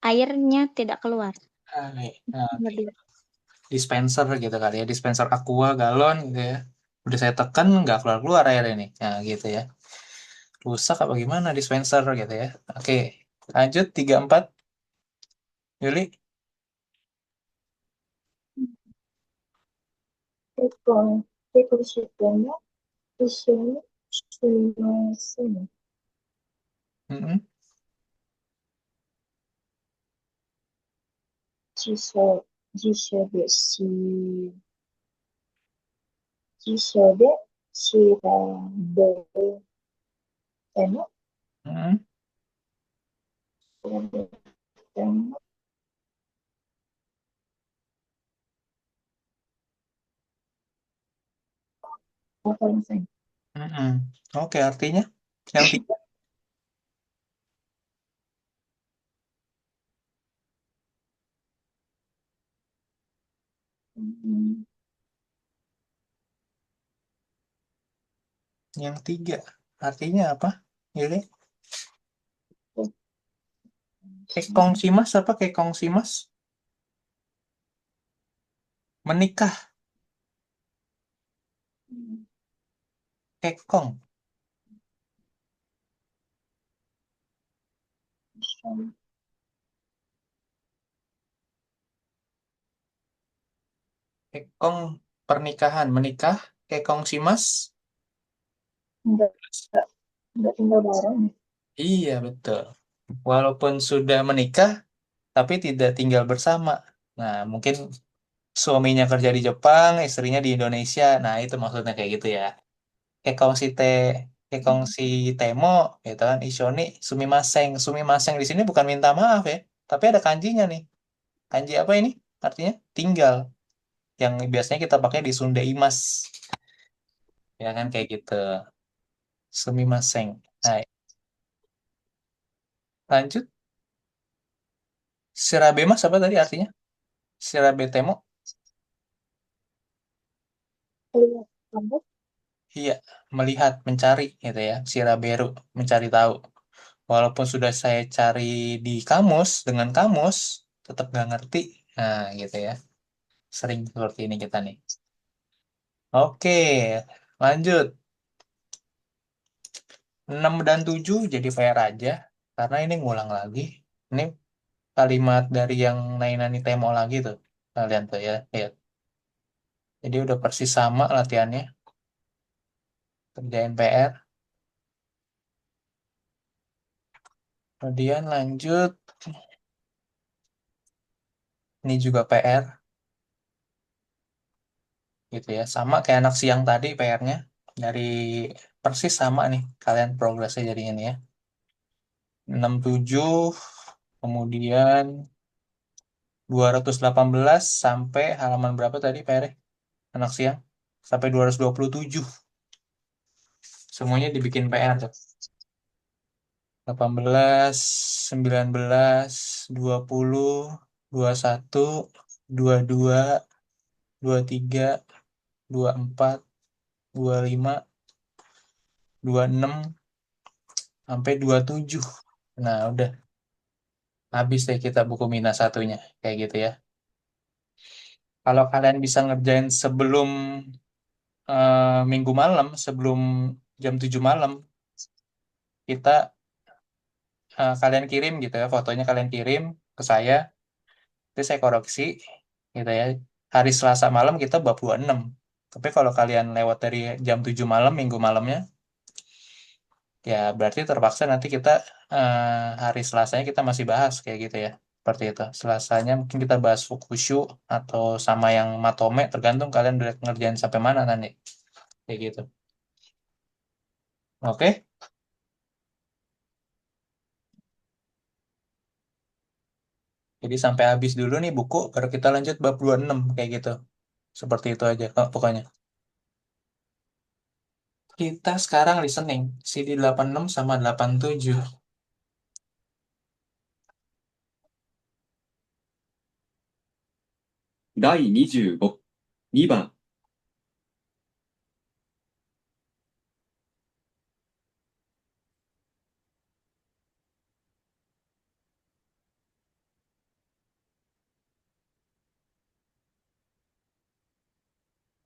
airnya tidak keluar. Hai. Nomor 2. Dispenser gitu kali ya, dispenser aqua galon gitu ya. Udah saya tekan nggak keluar-keluar air ini. Nah, gitu ya. Rusak apa gimana dispenser gitu ya. Oke, lanjut 3, 4, Yuli. Tekon, tekon shitemo, ishou ni shimasen. Mm-mm. Jisho de jisho de shirabetemo, Mm-mm. shirabetemo, wakarimasen. Mm-mm. Oke, artinya yang 3. Yang tiga. Artinya apa? Ini kekong simas apa kekong simas? Menikah. Kekong. Kekong pernikahan. Menikah. Kekong simas. Enggak, enggak tinggal bareng. Iya, betul. Walaupun sudah menikah, tapi tidak tinggal bersama. Nah, mungkin suaminya kerja di Jepang, istrinya di Indonesia. Nah, itu maksudnya kayak gitu ya. Kekongsi te, kekongsi temo, gitu kan. Ishoni sumimaseng. Sumimaseng di sini bukan minta maaf ya, tapi ada kanjinya nih. Kanji apa ini? Artinya tinggal. Yang biasanya kita pakai di Sunda Imas. Ya kan kayak gitu. Sumimaseng. Hai. Lanjut. Shirabe mas apa tadi artinya? Shirabe temo. Lihat kamu Iya, melihat, mencari gitu ya. Shiraberu, mencari tahu. Walaupun sudah saya cari di kamus, dengan kamus, tetap nggak ngerti. Nah, gitu ya. Sering seperti ini kita nih. Oke, lanjut. 6 dan 7 jadi PR aja. Karena ini ngulang lagi. Ini kalimat dari yang Nainani Temo lagi tuh. Kalian tuh ya, lihat. Jadi udah persis sama latihannya. Kerjain PR. Kemudian lanjut. Ini juga PR. Gitu ya. Sama kayak anak siang tadi PR-nya. Dari persis sama nih. Kalian progresnya jadi ini ya. 67 kemudian 218 sampai halaman berapa tadi PR anak siang sampai 227 semuanya dibikin PR tuh 18 19 20 21 22 23 24 25 26 sampai 27. Nah udah habis deh kita buku minus satunya kayak gitu ya. Kalau kalian bisa ngerjain sebelum minggu malam sebelum jam 7 malam kita kalian kirim gitu ya fotonya kalian kirim ke saya itu saya koreksi gitu ya hari Selasa malam kita bab 26 tapi kalau kalian lewat dari jam 7 malam minggu malamnya ya berarti terpaksa nanti kita hari Selasanya kita masih bahas kayak gitu ya seperti itu Selasanya mungkin kita bahas Fukushu atau sama yang Matome tergantung kalian udah ngerjain sampai mana nanti kayak gitu oke. Jadi sampai habis dulu nih buku, baru kita lanjut bab 26 kayak gitu. Seperti itu aja Kak, pokoknya. Kita sekarang listening, CD 86 sama 87. 第25、2番、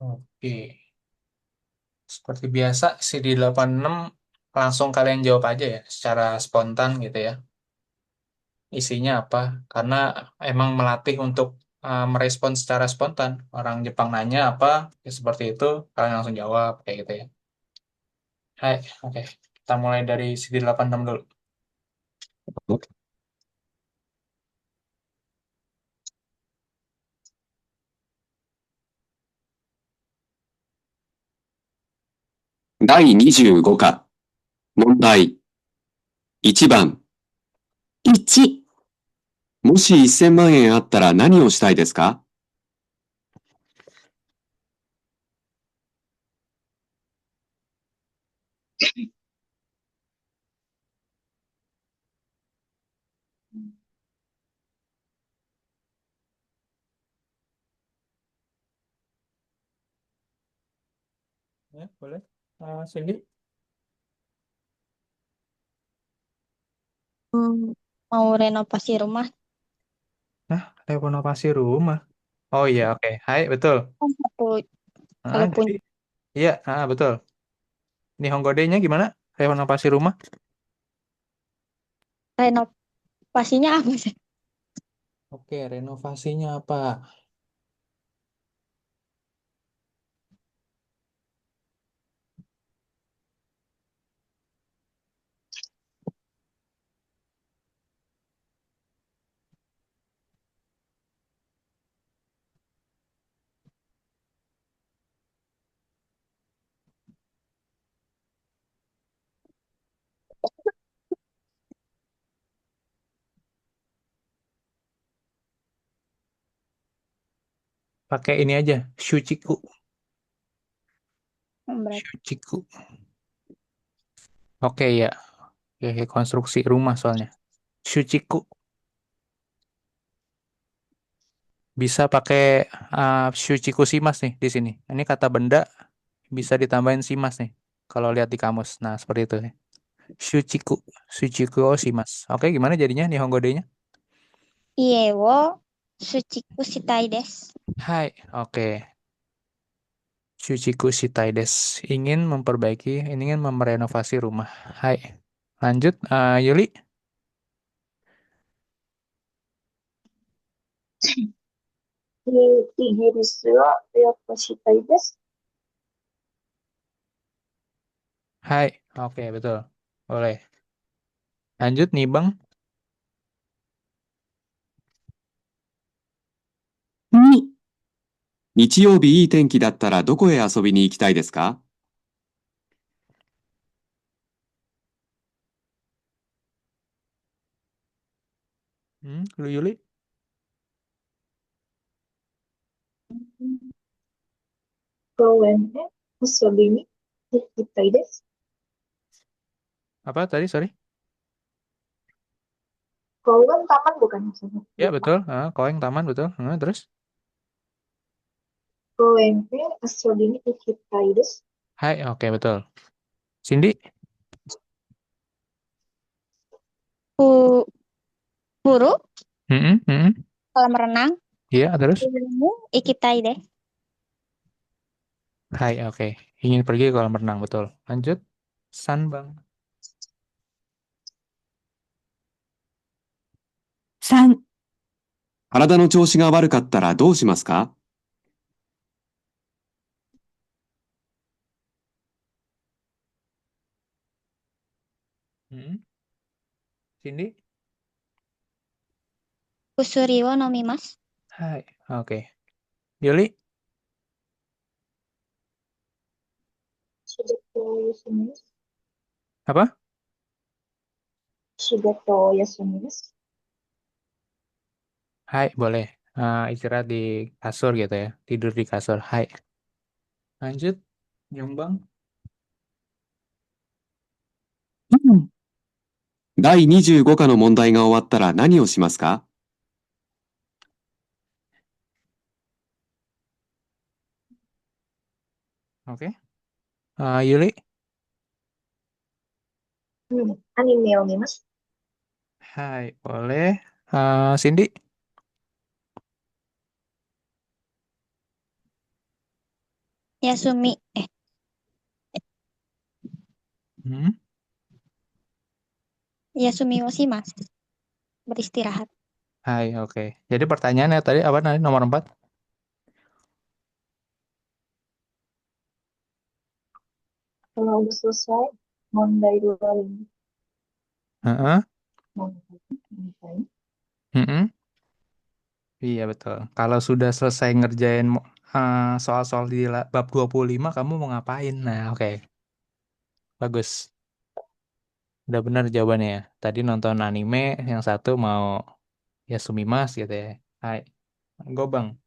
Oke. Seperti biasa, CD 86 langsung kalian jawab aja ya, secara spontan gitu ya. Isinya apa? Karena emang melatih untuk merespon secara spontan. Orang Jepang nanya apa, ya seperti itu, kalian langsung jawab kayak gitu ya. Hai, oke. Kita mulai dari CD 86 dulu. 第25課、問題。1番、1、もし1000万円あったら何をしたいですか？ Ya, boleh. Cindy? Mau renovasi rumah. Nah, renovasi rumah. Oh iya, oke. Hai, betul. Kan satu kalau Jadi, punya iya, betul. Nihongo D-nya gimana? Renovasi rumah? renovasinya apa sih? Oke, renovasinya apa? Pakai ini aja, shuchiku. Berarti Shuchiku. Oke, ya. Oke, konstruksi rumah soalnya. Shuchiku. Bisa pakai shuchiku shimas nih di sini. Ini kata benda bisa ditambahin shimas nih. Kalau lihat di kamus. Nah, seperti itu. Shuchiku. Shuchiku shimas. Oke, gimana jadinya Nihongo D-nya? Ie wo Suchiku shitai desu. Hai, oke. Shuchiku shitai desu. Ingin merenovasi rumah. Hai. Lanjut, Yuli. イギリスは予約したいです。 Hai, oke betul. Boleh. Lanjut nih Bang. 2、日曜日いい天気だったらどこへ遊びに行きたいですか？ Lu Yuli. 公園で遊びに行きたいです。 Apa tadi? Sorry. Kowen taman bukan maksudnya. Ya betul. Koeng taman betul. Terus? 公園で遊びに行きたいです。 Hai, oke betul. Cindy. Pu Puru Mm-mm, mm-mm. kolam renang. Iya, terus? Ilmu ikitai deh. Hai, oke. Ingin pergi ke kolam renang betul. Lanjut. San Bang. 3、体の調子が悪かったらどうしますか？ Mm-mm. Cindy. Kusuri wo nomimasu. Hai, oke. Yuli. 仕事を休みです。 Apa? 仕事を休みです。 Hai, boleh. Istirahat di kasur gitu ya. Tidur di kasur. Hai. Lanjut. Jombang. 第25課の問題が終わったら何をしますか？ Oke. Yuli. アニメを見ます。 Hai, boleh. Cindy. Yasumi. Hmm. Yasumi wo shimasu. Beristirahat. Hai, oke. Jadi pertanyaannya tadi apa tadi nomor 4? Kalau udah selesai, mondai dua ini. Heeh. Mondai. Mm-mm. Iya betul. Kalau sudah selesai ngerjain soal-soal di bab 25, kamu mau ngapain? Nah, oke. Bagus. Udah benar jawabannya ya. Tadi nonton anime, yang satu mau Yasumimas gitu ya. Hai. Gobang.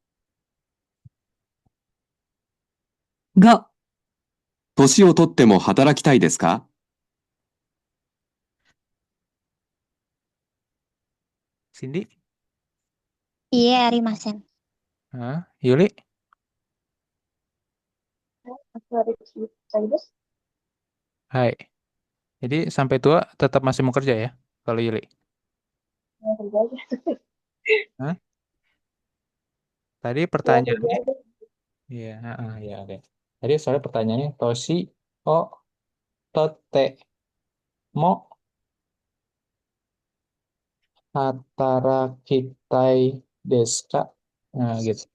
5、年をとっても働きたいですか？ Cindy. Ie arimasen. Yuli. 働き大です。 Hai. Jadi sampai tua tetap masih mau kerja ya, kalau Yuli? Ya, kerja aja. Hah? Tadi Ya, kerja pertanyaannya, aja. iya, ya oke. Tadi soalnya pertanyaannya Toshi o tote mo hatarakitai desu ka? Nah, gitu.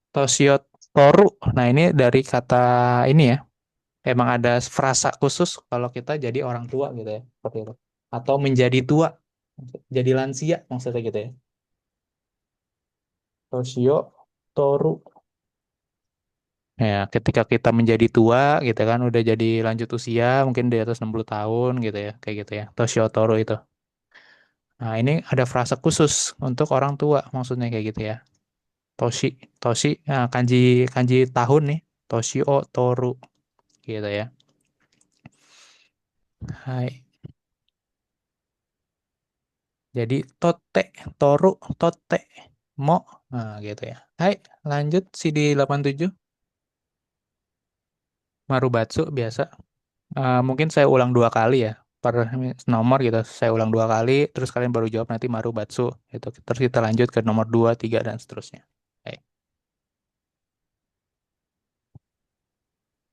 Toshio toru. Nah, ini dari kata ini ya. Emang ada frasa khusus kalau kita jadi orang tua gitu ya, seperti itu. Atau menjadi tua, jadi lansia maksudnya gitu ya. Toshio toru. Ya, ketika kita menjadi tua gitu kan, udah jadi lanjut usia, mungkin di atas 60 tahun gitu ya, kayak gitu ya. Toshio toru itu. Nah, ini ada frasa khusus untuk orang tua maksudnya kayak gitu ya. Toshi, toshi, nah, kanji kanji tahun nih. Toshio toru gitu ya. Hai. Jadi tote, toru, tote, mo. Nah, gitu ya. Hai, lanjut CD 87. Marubatsu biasa. Mungkin saya ulang 2 kali ya. Per nomor gitu. Saya ulang 2 kali, terus kalian baru jawab nanti Marubatsu. Gitu. Terus kita lanjut ke nomor 2, 3, dan seterusnya. Hai.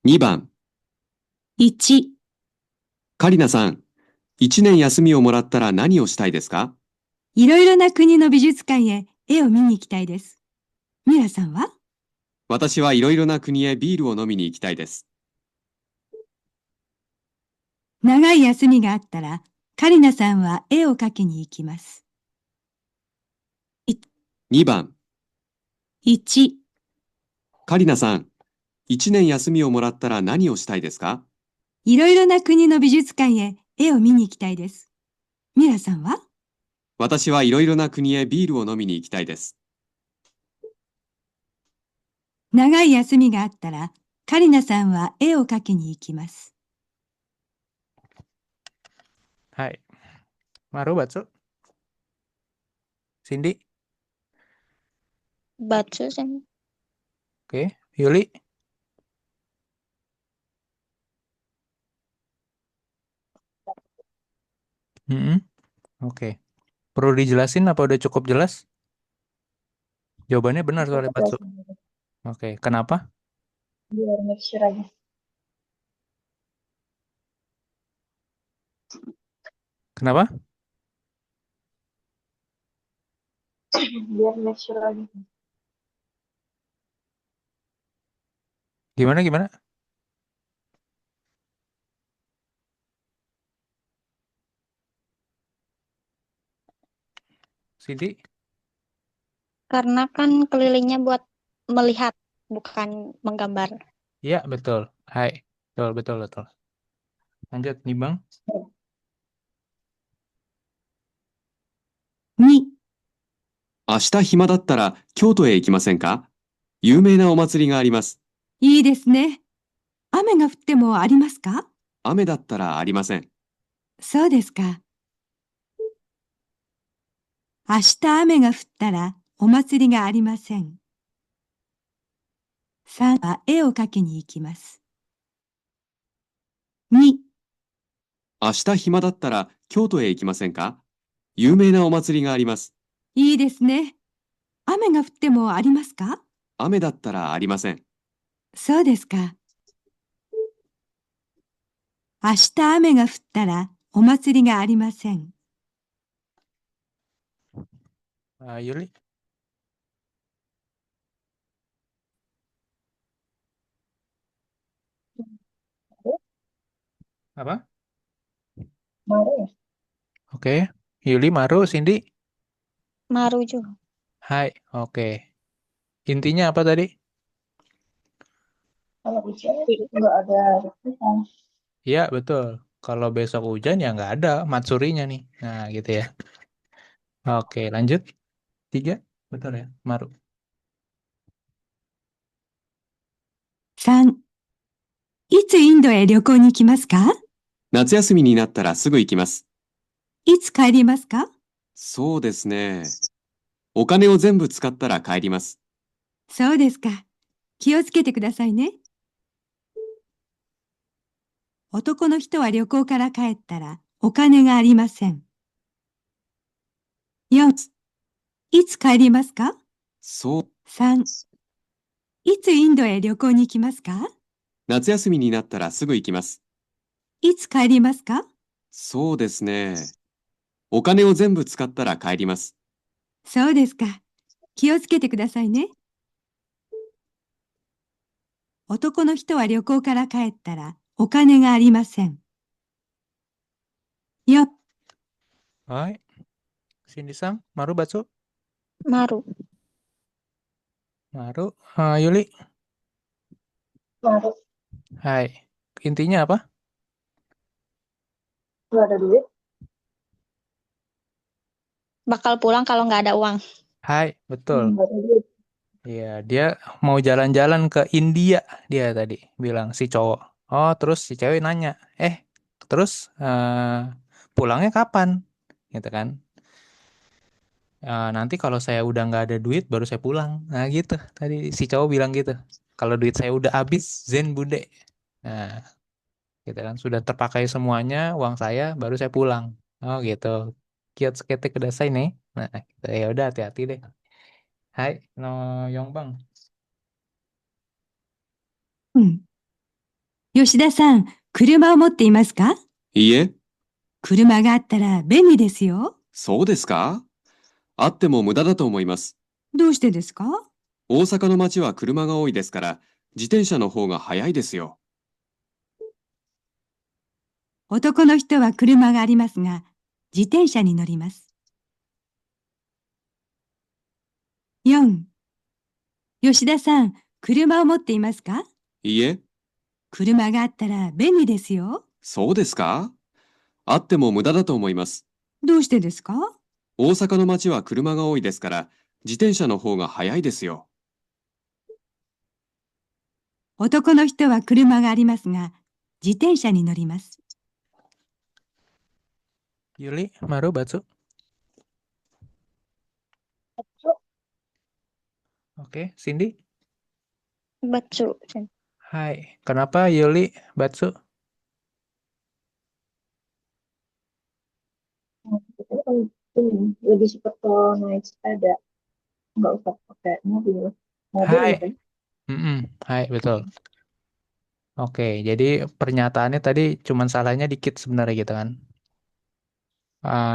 2番、1、カリナさん、1年休みをもらったら何をしたいですか？いろいろな国の美術館へ絵を見に行きたいです。ミラさんは？私はいろいろな国へビールを飲みに行きたいです。長い休みがあったら、カリナさんは絵を描きに行きます。2番、 1、カリナさん、1年休みをもらったら何をしたいですか？いろいろな国の美術館へ絵を見に行きたいです。ミラさんは？私はいろいろな国へビールを飲みに行きたいです。長い休みがあったら、カリナさんは絵を描きに行きます。Hai. Marubatsu. Cindy. Batsu sen. Oke. Yuli. Mm-mm. Oke. Perlu dijelasin apa udah cukup jelas? Jawabannya benar soalnya Batsu. Oke. Kenapa? Biar make sure aja. Kenapa? Biar make sure aja. Gimana gimana? Cindy. Karena kan kelilingnya buat melihat, bukan menggambar. Iya, betul. Hai. Betul, betul, betul. Lanjut nih, Bang. 2、明日暇だったら京都へ行きませんか？有名なお祭りがあります。いいですね。雨が降ってもありますか？雨だったらありません。そうですか。明日雨が降ったらお祭りがありません。3は絵を描きに行きます。2、明日暇だったら京都へ行きませんか？有名なお祭りがあります。いいですね。雨が降ってもありますか？雨だったらありません。そうですか。明日雨が降ったらお祭りがありません。Yuli. Apa? Maru ya? Oke. Yuli, Maru, Cindy. Maru juga. Hai. Oke. Intinya apa tadi? Kalau hujan nggak ada resipan. Iya, betul. Kalau besok hujan ya nggak ada matsurinya nih. Nah, gitu ya. Oke, lanjut. 3. Betul ya, Maru. 3、いつインドへ旅行に行きますか？夏休みになったらすぐ行きます。いつ帰りますか？そうですね。お金を全部使ったら帰ります。そうですか。気をつけてくださいね。男の人は旅行から帰ったらお金がありません。4、いつ帰りますか？そう、 3、いつインドへ旅行に行きますか？夏休みになったらすぐ行きます。いつ帰りますか？そうですね。お金を全部使ったら帰ります。そうですか。気をつけてくださいね。男の人は旅行から帰ったらお金がありません。よ、はい。Cindy-san, Maru Batsu? Maru. Maru. Yuli? Maru, Hai. Intinya apa? nggak ada duit. Bakal pulang kalau nggak ada uang. Hai, betul. Nggak ada duit. Iya, dia mau jalan-jalan ke India, dia tadi bilang si cowok. Oh, terus si cewek nanya, terus pulangnya kapan? Gitu kan? Nanti kalau saya udah nggak ada duit, baru saya pulang. Nah, gitu. Tadi si cowok bilang gitu. Kalau duit saya udah habis, zen bude. Nah, gitu kan. Sudah terpakai semuanya, uang saya, baru saya pulang. Oh, gitu. Kiyotsuke kudasai nih. Nah, gitu. Ya udah, hati-hati deh. Hai, no Yongbang. うん。吉田さん、車を持っていますか？いいえ、車があったら便利ですよ。そうですか？あっても無駄だと思います。どうしてですか？大阪の街は車が多いですから、自転車の方が早いですよ。男の人は車がありますが、自転車に乗ります。4、吉田さん、車を持っていますか？いいえ、車があったら便利ですよ。そうですか？あっても無駄だと思います。どうしてですか？大阪の街は車が多いですから、自転車の方が早いですよ。男の人は車がありますが、自転車に乗ります。 Yuli, Maru Batsu. Batsu, Oke, Cindy. Batsu. Hai, kenapa Yuli Batsu? itu kan ini lebih cepat kalau naik sepeda, nggak usah pakai mobil. Mobil Hai. ya kan? Hai, betul. Oke, jadi pernyataannya tadi cuman salahnya dikit sebenarnya gitu kan.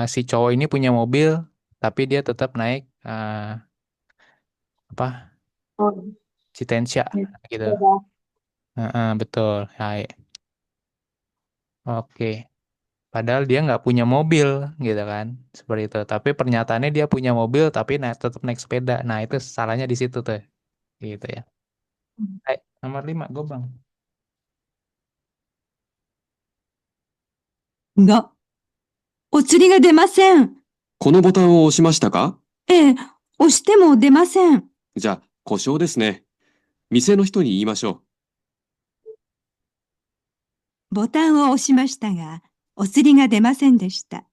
Si cowok ini punya mobil, tapi dia tetap naik apa Oh, Citensya naik gitu. sepeda. Betul. Hai. Oke. Padahal dia nggak punya mobil gitu kan, seperti itu. Tapi pernyataannya dia punya mobil, tapi tetap naik sepeda. Nah itu salahnya di situ tuh, gitu ya. Hai, nomor 5, Gobang. が、お釣りが出ません。このボタンを押しましたか？ええ、押しても出ません。じゃあ、故障ですね。店の人に言いましょボタンを押しましたが、お釣りが出ませんでした。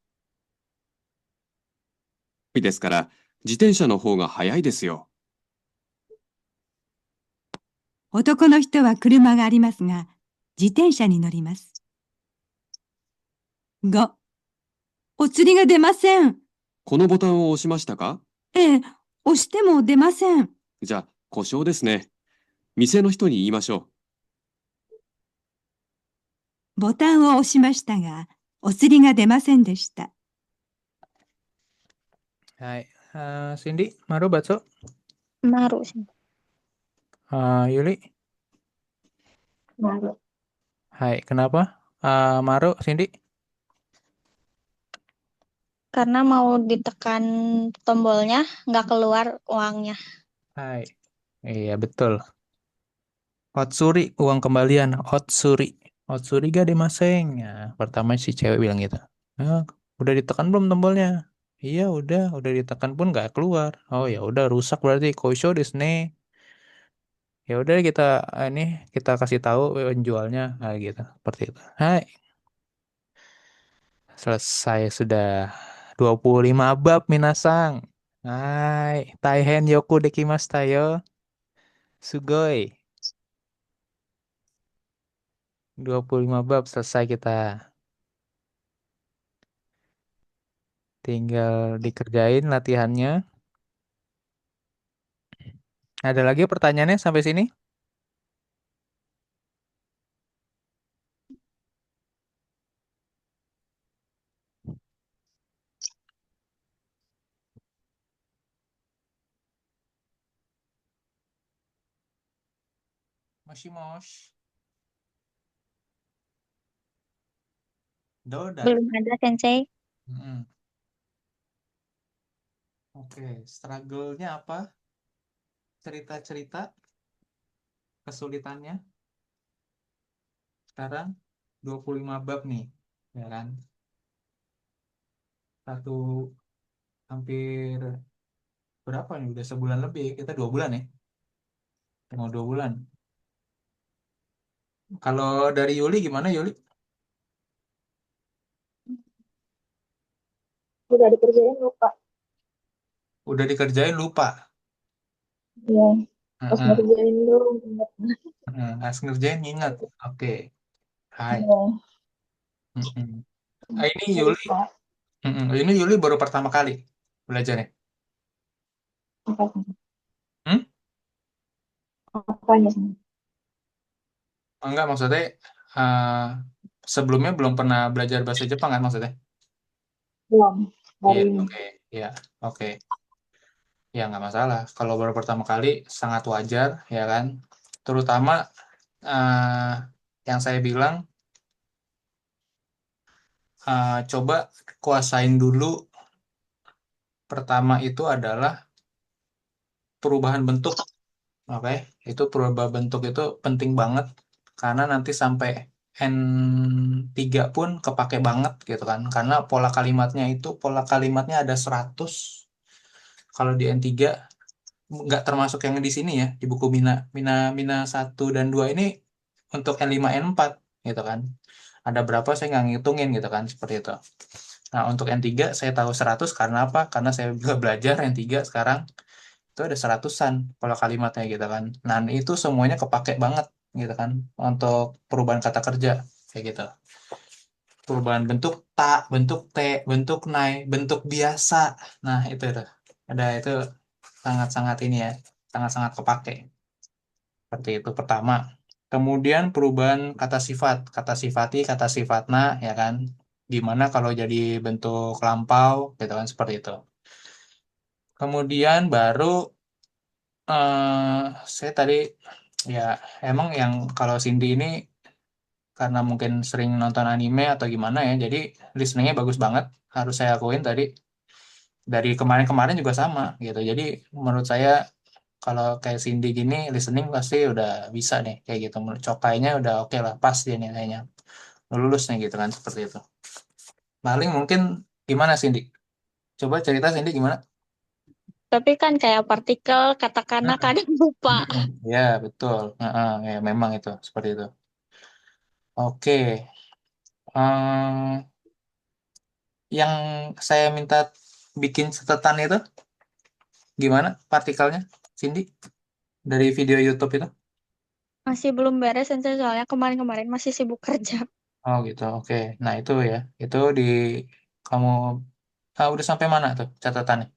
う。ですから、自転車の方が早いですよ。男の人は車がありますが、自転車に乗ります。が、お釣りが出ません。このボタンを押しましたか？ええ、押しても出ません。じゃあ、故障ですね。店の人に言いましょボタンを押しましたが、お釣りが出ませんでした。 Hai, Cindy, Maru Batsu. Maru. Yuli. Maru. Hai, kenapa? Maru, Cindy. Karena mau ditekan tombolnya, nggak keluar uangnya. Hai. Iya, betul. Otsuri, uang kembalian. Otsuri. Otsuri ga demaseng. Ya, pertama si cewek bilang gitu. Udah ditekan belum tombolnya? Iya, udah ditekan pun nggak keluar. Oh ya udah rusak berarti. Koisho desu ne. Ya udah kita kasih tahu penjualnya gitu. Seperti itu. Hai, selesai sudah 25 bab minasang. Hai, Taihen yoku dekimashita yo. Sugoi. 25 bab selesai kita. Tinggal dikerjain latihannya. Ada lagi pertanyaannya sampai sini? Moshi-mosh. Doda. Belum ada, Sensei. Mm-mm. Oke, struggle-nya apa? Cerita-cerita kesulitannya. Sekarang 25 bab nih, ya kan? Satu hampir berapa nih? Udah sebulan lebih. Kita 2 bulan ya? Mau 2 bulan. Kalau dari Yuli gimana Yuli? Udah dikerjain lupa. Udah dikerjain lupa. Ya, pas Heeh, ngerjain dulu ingat. heeh. Harus ngerjain ingat. Oke. Hai. Ya, Heeh. Ini udah Yuli, lupa. ini Yuli baru pertama kali belajarnya. Apa, Hmm? apanya sih? Enggak maksudnya eh, sebelumnya belum pernah belajar bahasa Jepang kan maksudnya? Belum, baru Iya, ini. oke. Iya, oke. Ya nggak masalah. Kalau baru pertama kali sangat wajar, ya kan? Terutama eh, yang saya bilang coba kuasain dulu. Pertama itu adalah perubahan bentuk. Oke, itu perubahan bentuk itu penting banget karena nanti sampai N3 pun kepake banget gitu kan. Karena pola kalimatnya ada 100. Kalau di N3 nggak termasuk yang di sini ya, di buku Mina. Mina 1 dan 2 ini untuk N5 N4 gitu kan. Ada berapa saya nggak ngitungin gitu kan seperti itu. Nah, untuk N3 saya tahu 100 karena apa? Karena saya juga belajar N3 sekarang itu ada seratusan pola kalimatnya gitu kan. Nah, itu semuanya kepake banget gitu kan untuk perubahan kata kerja kayak gitu. Perubahan bentuk tak, bentuk te, bentuk nai, bentuk biasa. Nah, itu tuh. Ada itu sangat-sangat ini ya, sangat-sangat kepake. Seperti itu pertama. Kemudian perubahan kata sifat, kata sifati, kata sifatna, ya kan? Gimana kalau jadi bentuk lampau, gitu kan, seperti itu. Kemudian baru saya tadi ya emang yang kalau Cindy ini karena mungkin sering nonton anime atau gimana ya, jadi listeningnya bagus banget. Harus saya akuin tadi dari kemarin-kemarin juga sama gitu. Jadi menurut saya kalau kayak Cindy gini listening pasti udah bisa nih kayak gitu. Menurut Cokainya udah oke lah, pas dia nilainya. Lulus nih gitu kan seperti itu. Paling mungkin gimana Cindy? Coba cerita Cindy gimana? Tapi kan kayak partikel, katakana Mm-mm. kadang lupa. Mm-mm. Ya betul. Heeh, ya memang itu seperti itu. Oke. Ehm, yang saya minta bikin catatan itu gimana partikelnya Cindy dari video YouTube itu? Masih belum beres, Sensei, soalnya kemarin-kemarin masih sibuk kerja. Oh gitu. Oke. Nah itu ya. Itu di kamu udah sampai mana tuh catatannya?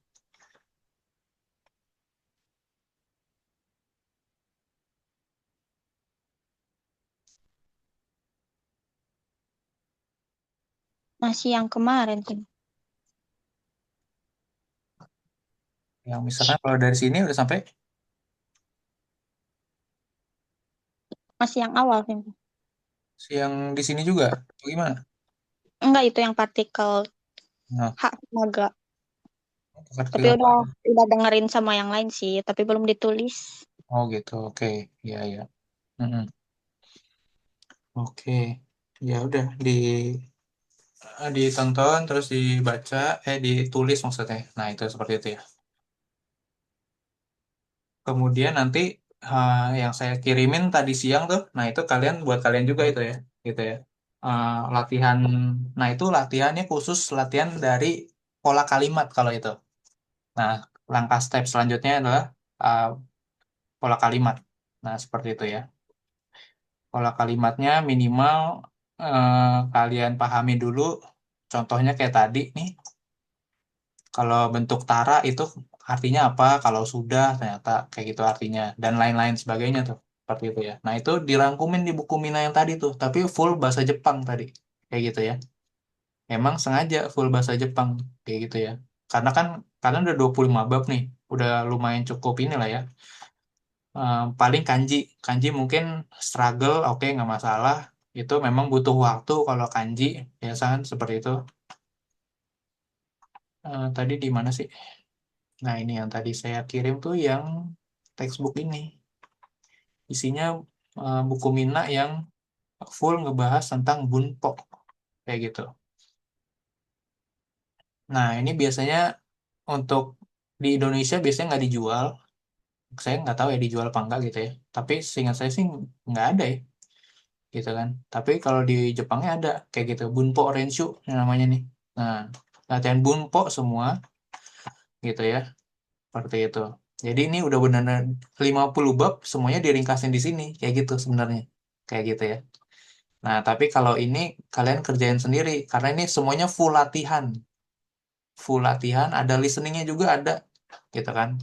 Masih yang kemarin tuh. Yang misalkan kalau dari sini udah sampai Masih yang awal, Sensei. yang di sini juga. Atau gimana? Enggak, itu yang partikel Nah, hak naga. Tapi partikel udah dengerin sama yang lain sih, tapi belum ditulis. Oh gitu. Oke. Ya ya. Mm-mm. Oke. Ya udah ditonton terus dibaca ditulis maksudnya. Nah, itu seperti itu ya. Kemudian nanti yang saya kirimin tadi siang tuh, nah itu buat kalian juga itu ya, gitu ya. Latihan, nah itu latihannya khusus latihan dari pola kalimat kalau itu. Nah, langkah step selanjutnya adalah uh, pola kalimat. Nah, seperti itu ya. Pola kalimatnya minimal kalian pahami dulu. Contohnya kayak tadi nih. Kalau bentuk tara itu artinya apa? Kalau sudah ternyata kayak gitu artinya. Dan lain-lain sebagainya tuh. Seperti itu ya. Nah itu dirangkumin di buku Mina yang tadi tuh. Tapi full bahasa Jepang tadi. Kayak gitu ya. Emang sengaja full bahasa Jepang. Kayak gitu ya. Karena kan kalian udah 25 bab nih. Udah lumayan cukup inilah ya. Paling kanji. Kanji mungkin struggle, oke nggak masalah. Itu memang butuh waktu kalau kanji. Biasa kan seperti itu. Tadi di mana sih? Nah ini yang tadi saya kirim tuh yang textbook ini. Isinya buku Mina yang full ngebahas tentang bunpo. Kayak gitu. Nah ini biasanya untuk di Indonesia biasanya nggak dijual. Saya nggak tahu ya dijual apa enggak gitu ya. Tapi seingat saya sih nggak ada ya. Gitu kan. Tapi kalau di Jepangnya ada kayak gitu. Bunpo Renshu namanya nih. Nah latihan bunpo semua gitu ya. Seperti itu. Jadi ini udah benar-benar 50 bab semuanya diringkasin di sini kayak gitu sebenarnya. Kayak gitu ya. Nah, tapi kalau ini kalian kerjain sendiri karena ini semuanya full latihan. Full latihan, ada listeningnya juga ada gitu kan.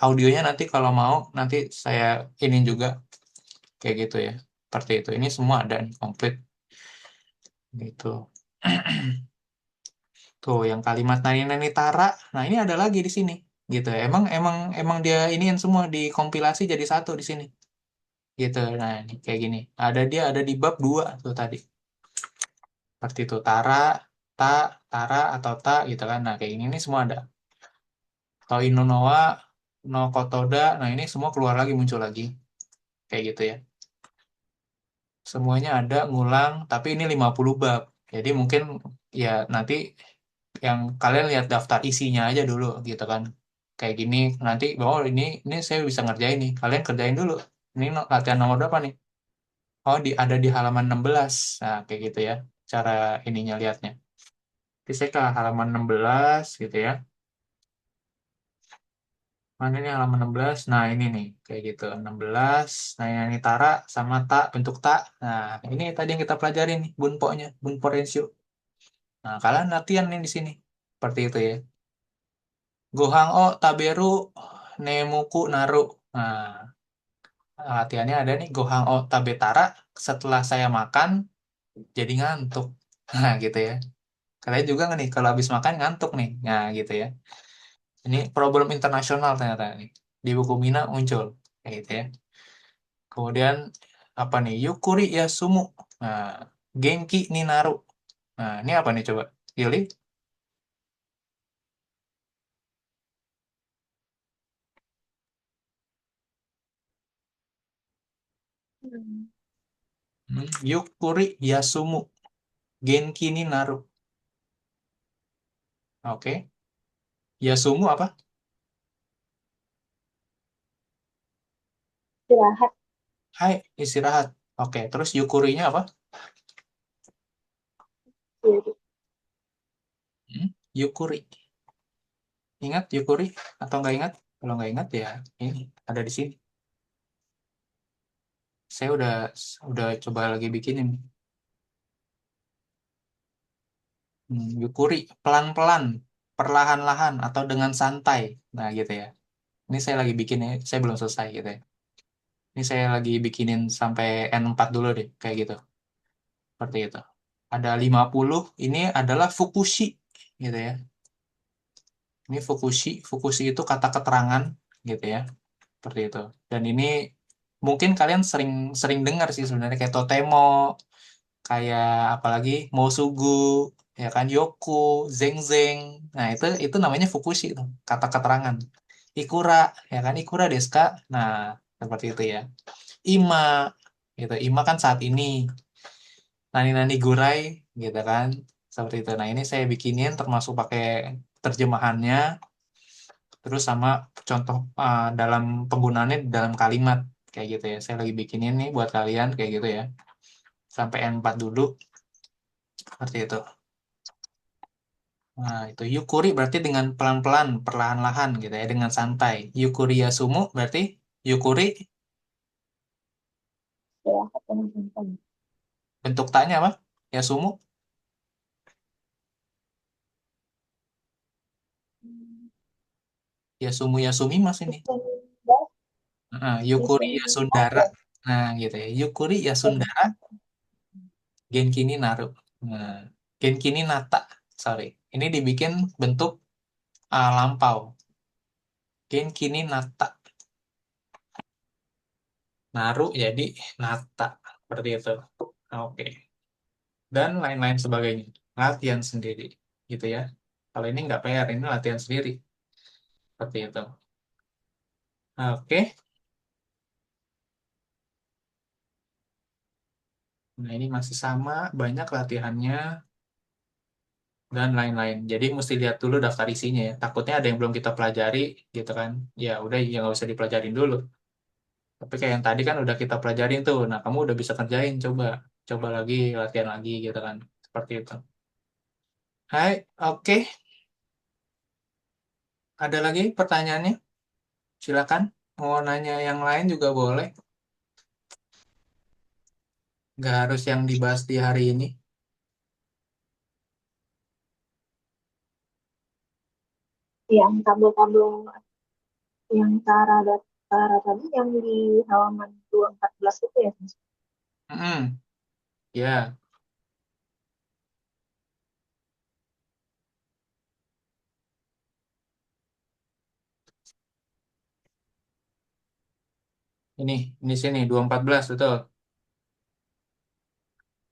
Audionya nanti kalau mau nanti saya ini juga kayak gitu ya. Seperti itu. Ini semua ada nih komplit gitu. Tuh yang kalimat nani nani tara. Nah, ini ada lagi di sini gitu ya. Emang emang emang dia iniin semua dikompilasi jadi satu di sini. Gitu. Nah, ini kayak gini. Dia ada di bab 2 tuh tadi. Seperti itu. Tara, ta, tara atau ta gitu kan. Nah, kayak ini semua ada. Atau Inonoa, no kotoda. Nah, ini semua keluar lagi muncul lagi. Kayak gitu ya. Semuanya ada ngulang, tapi ini 50 bab. Jadi mungkin ya nanti yang kalian lihat daftar isinya aja dulu gitu kan. Kayak gini nanti oh ini saya bisa ngerjain nih. Kalian kerjain dulu. Ini latihan nomor berapa nih? Oh, ada di halaman 16. Nah, kayak gitu ya. Cara ininya lihatnya. Jadi saya ke halaman 16 gitu ya. Mana ini halaman 16? Nah, ini nih. Kayak gitu. 16. Nah, ini tara sama ta, bentuk ta. Nah, ini tadi yang kita pelajarin nih. Bunpo-nya. Bunpo Renshu. Nah, kalian latihan nih di sini. Seperti itu ya. Gohang o taberu nemuku naru. Nah, latihannya ada nih. Gohang o tabetara. Setelah saya makan, jadi ngantuk. Nah, gitu ya. Kalian juga nggak nih kalau habis makan ngantuk nih. Nah, gitu ya. Ini problem internasional ternyata nih. Di buku Mina muncul. Kayak gitu ya. Kemudian apa nih? Yukuri Yasumu. Nah, Genki ni Naru. Nah, ini apa nih coba? Yuli? Hmm. Yukuri Yasumu. Genki ni Naru. Oke. Yasumu apa? Istirahat. Hai, istirahat. Oke, terus Yukurinya apa? Diri. Yukuri. Ingat Yukuri atau nggak ingat? Kalau nggak ingat ya ini ada di sini. Saya udah coba lagi bikinin. Yukuri pelan-pelan, perlahan-lahan atau dengan santai. Nah, gitu ya. Ini saya lagi bikin ya, saya belum selesai gitu ya. Ini saya lagi bikinin sampai N4 dulu deh, kayak gitu. Seperti itu. Ada 50, ini adalah Fukushi gitu ya. Ini Fukushi, Fukushi itu kata keterangan gitu ya. Seperti itu. Dan ini mungkin kalian sering sering dengar sih sebenarnya kayak totemo, kayak apalagi Mosugu, ya kan Yoku, Zeng Zeng. Nah, itu namanya Fukushi tuh, kata keterangan. Ikura, ya kan Ikura desu ka? Nah, seperti itu ya. Ima, gitu. Ima kan saat ini. Nani nani gurai, gitu kan. Seperti itu. Nah, ini saya bikinin termasuk pakai terjemahannya, terus sama contoh dalam penggunaannya di dalam kalimat kayak gitu ya. Saya lagi bikinin nih buat kalian kayak gitu ya. Sampai N4 dulu seperti itu. Nah, itu yukuri berarti dengan pelan-pelan, perlahan-lahan gitu ya, dengan santai. Yukuri yasumu berarti yukuri Istirahat. Bentuk taknya apa? Yasumu? Yasumu Yasumimas ini. Yukuri Yasundara. Nah, gitu ya. Yukuri Yasundara. Genki ni naru. Nah, Genki ni nata. Sorry. Ini dibikin bentuk lampau. Genki ni nata. Naru jadi nata. Seperti itu. Oke. Dan lain-lain sebagainya. Latihan sendiri. Gitu ya. Kalau ini nggak PR, ini latihan sendiri. Seperti itu. Oke. Nah, ini masih sama. Banyak latihannya. Dan lain-lain. Jadi mesti lihat dulu daftar isinya ya. Takutnya ada yang belum kita pelajari gitu kan. Ya udah ya nggak usah dipelajarin dulu. Tapi kayak yang tadi kan udah kita pelajarin tuh. Nah, kamu udah bisa kerjain coba. Coba lagi, latihan lagi gitu kan. Seperti itu. Hai, oke. Ada lagi pertanyaannya? Silakan. Mau nanya yang lain juga boleh. Nggak harus yang dibahas di hari ini. Yang tabel-tabel yang Tara tadi yang di halaman 214 itu ya, Mas? Ya, ini sini 214 betul.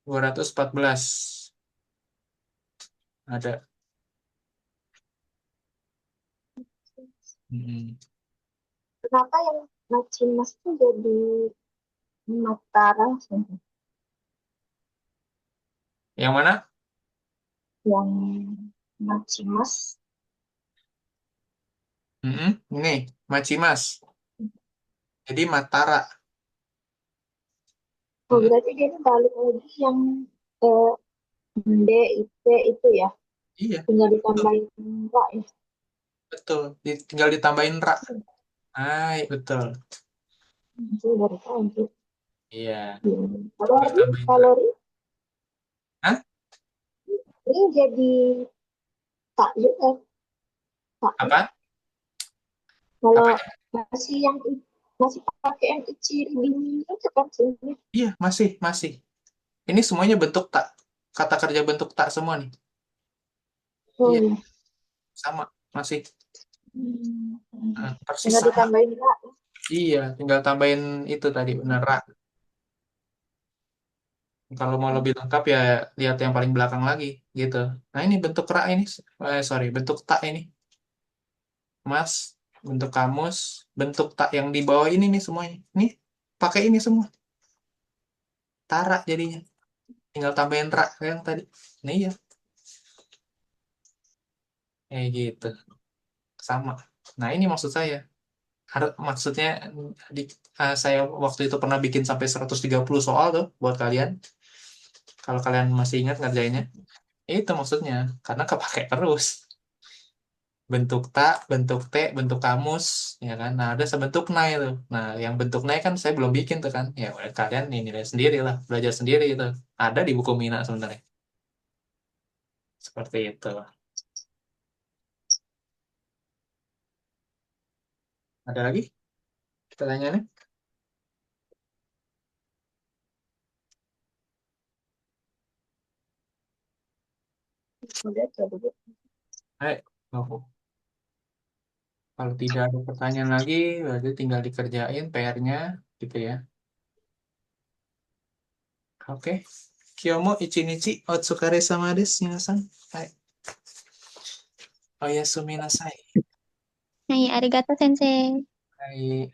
214 ada. Kenapa yang Macimas itu jadi Matara? Yang mana? Yang Macimas. Ini Macimas. Jadi Matara. Oh, berarti dia ini balik lagi yang D, IP itu ya. Iya, Tinggal ditambahin Ra ya. betul. Tinggal ditambahin ra. Hai, betul. Itu dari tadi. Iya, Kalori, ditambahin ra. kalori. Hah? Ini jadi tak juga. Tak. Apa? Kalau Apanya? masih pakai yang iciri dingin itu kan sini. Iya, masih. Ini semuanya bentuk tak. Kata kerja bentuk tak semua nih. Oh Iya, iya. sama. Masih. Persis Tinggal sama. ditambahin Ra. Iya, tinggal tambahin itu tadi, bener ra. Kalau mau lebih lengkap ya lihat yang paling belakang lagi, gitu. Nah, ini bentuk ra ini. Sorry, bentuk tak ini. Mas, bentuk kamus, bentuk tak yang di bawah ini nih semuanya. Nih, pakai ini semua. Tara jadinya. Tinggal tambahin ra yang tadi. Nah, iya. Gitu. Sama. Nah, ini maksud saya. Maksudnya saya waktu itu pernah bikin sampai 130 soal tuh buat kalian. Kalau kalian masih ingat ngerjainnya. Itu maksudnya. Karena kepake terus. Bentuk tak, bentuk T, bentuk kamus, ya kan? Nah, ada sebentuk nai itu. Nah, yang bentuk nai kan saya belum bikin tuh kan. Ya, kalian ini nilai sendiri lah, belajar sendiri itu. Ada di buku Mina sebenarnya. Seperti itu. Ada lagi pertanyaannya? Udah coba. Hai, kalau tidak ada pertanyaan lagi, berarti tinggal dikerjain PR-nya, gitu ya. Oke. Kyomo ichinichi otsukare sama desu, minasan. Hai. Oyasumi nasai. はい、ありがとう、先生。Hai.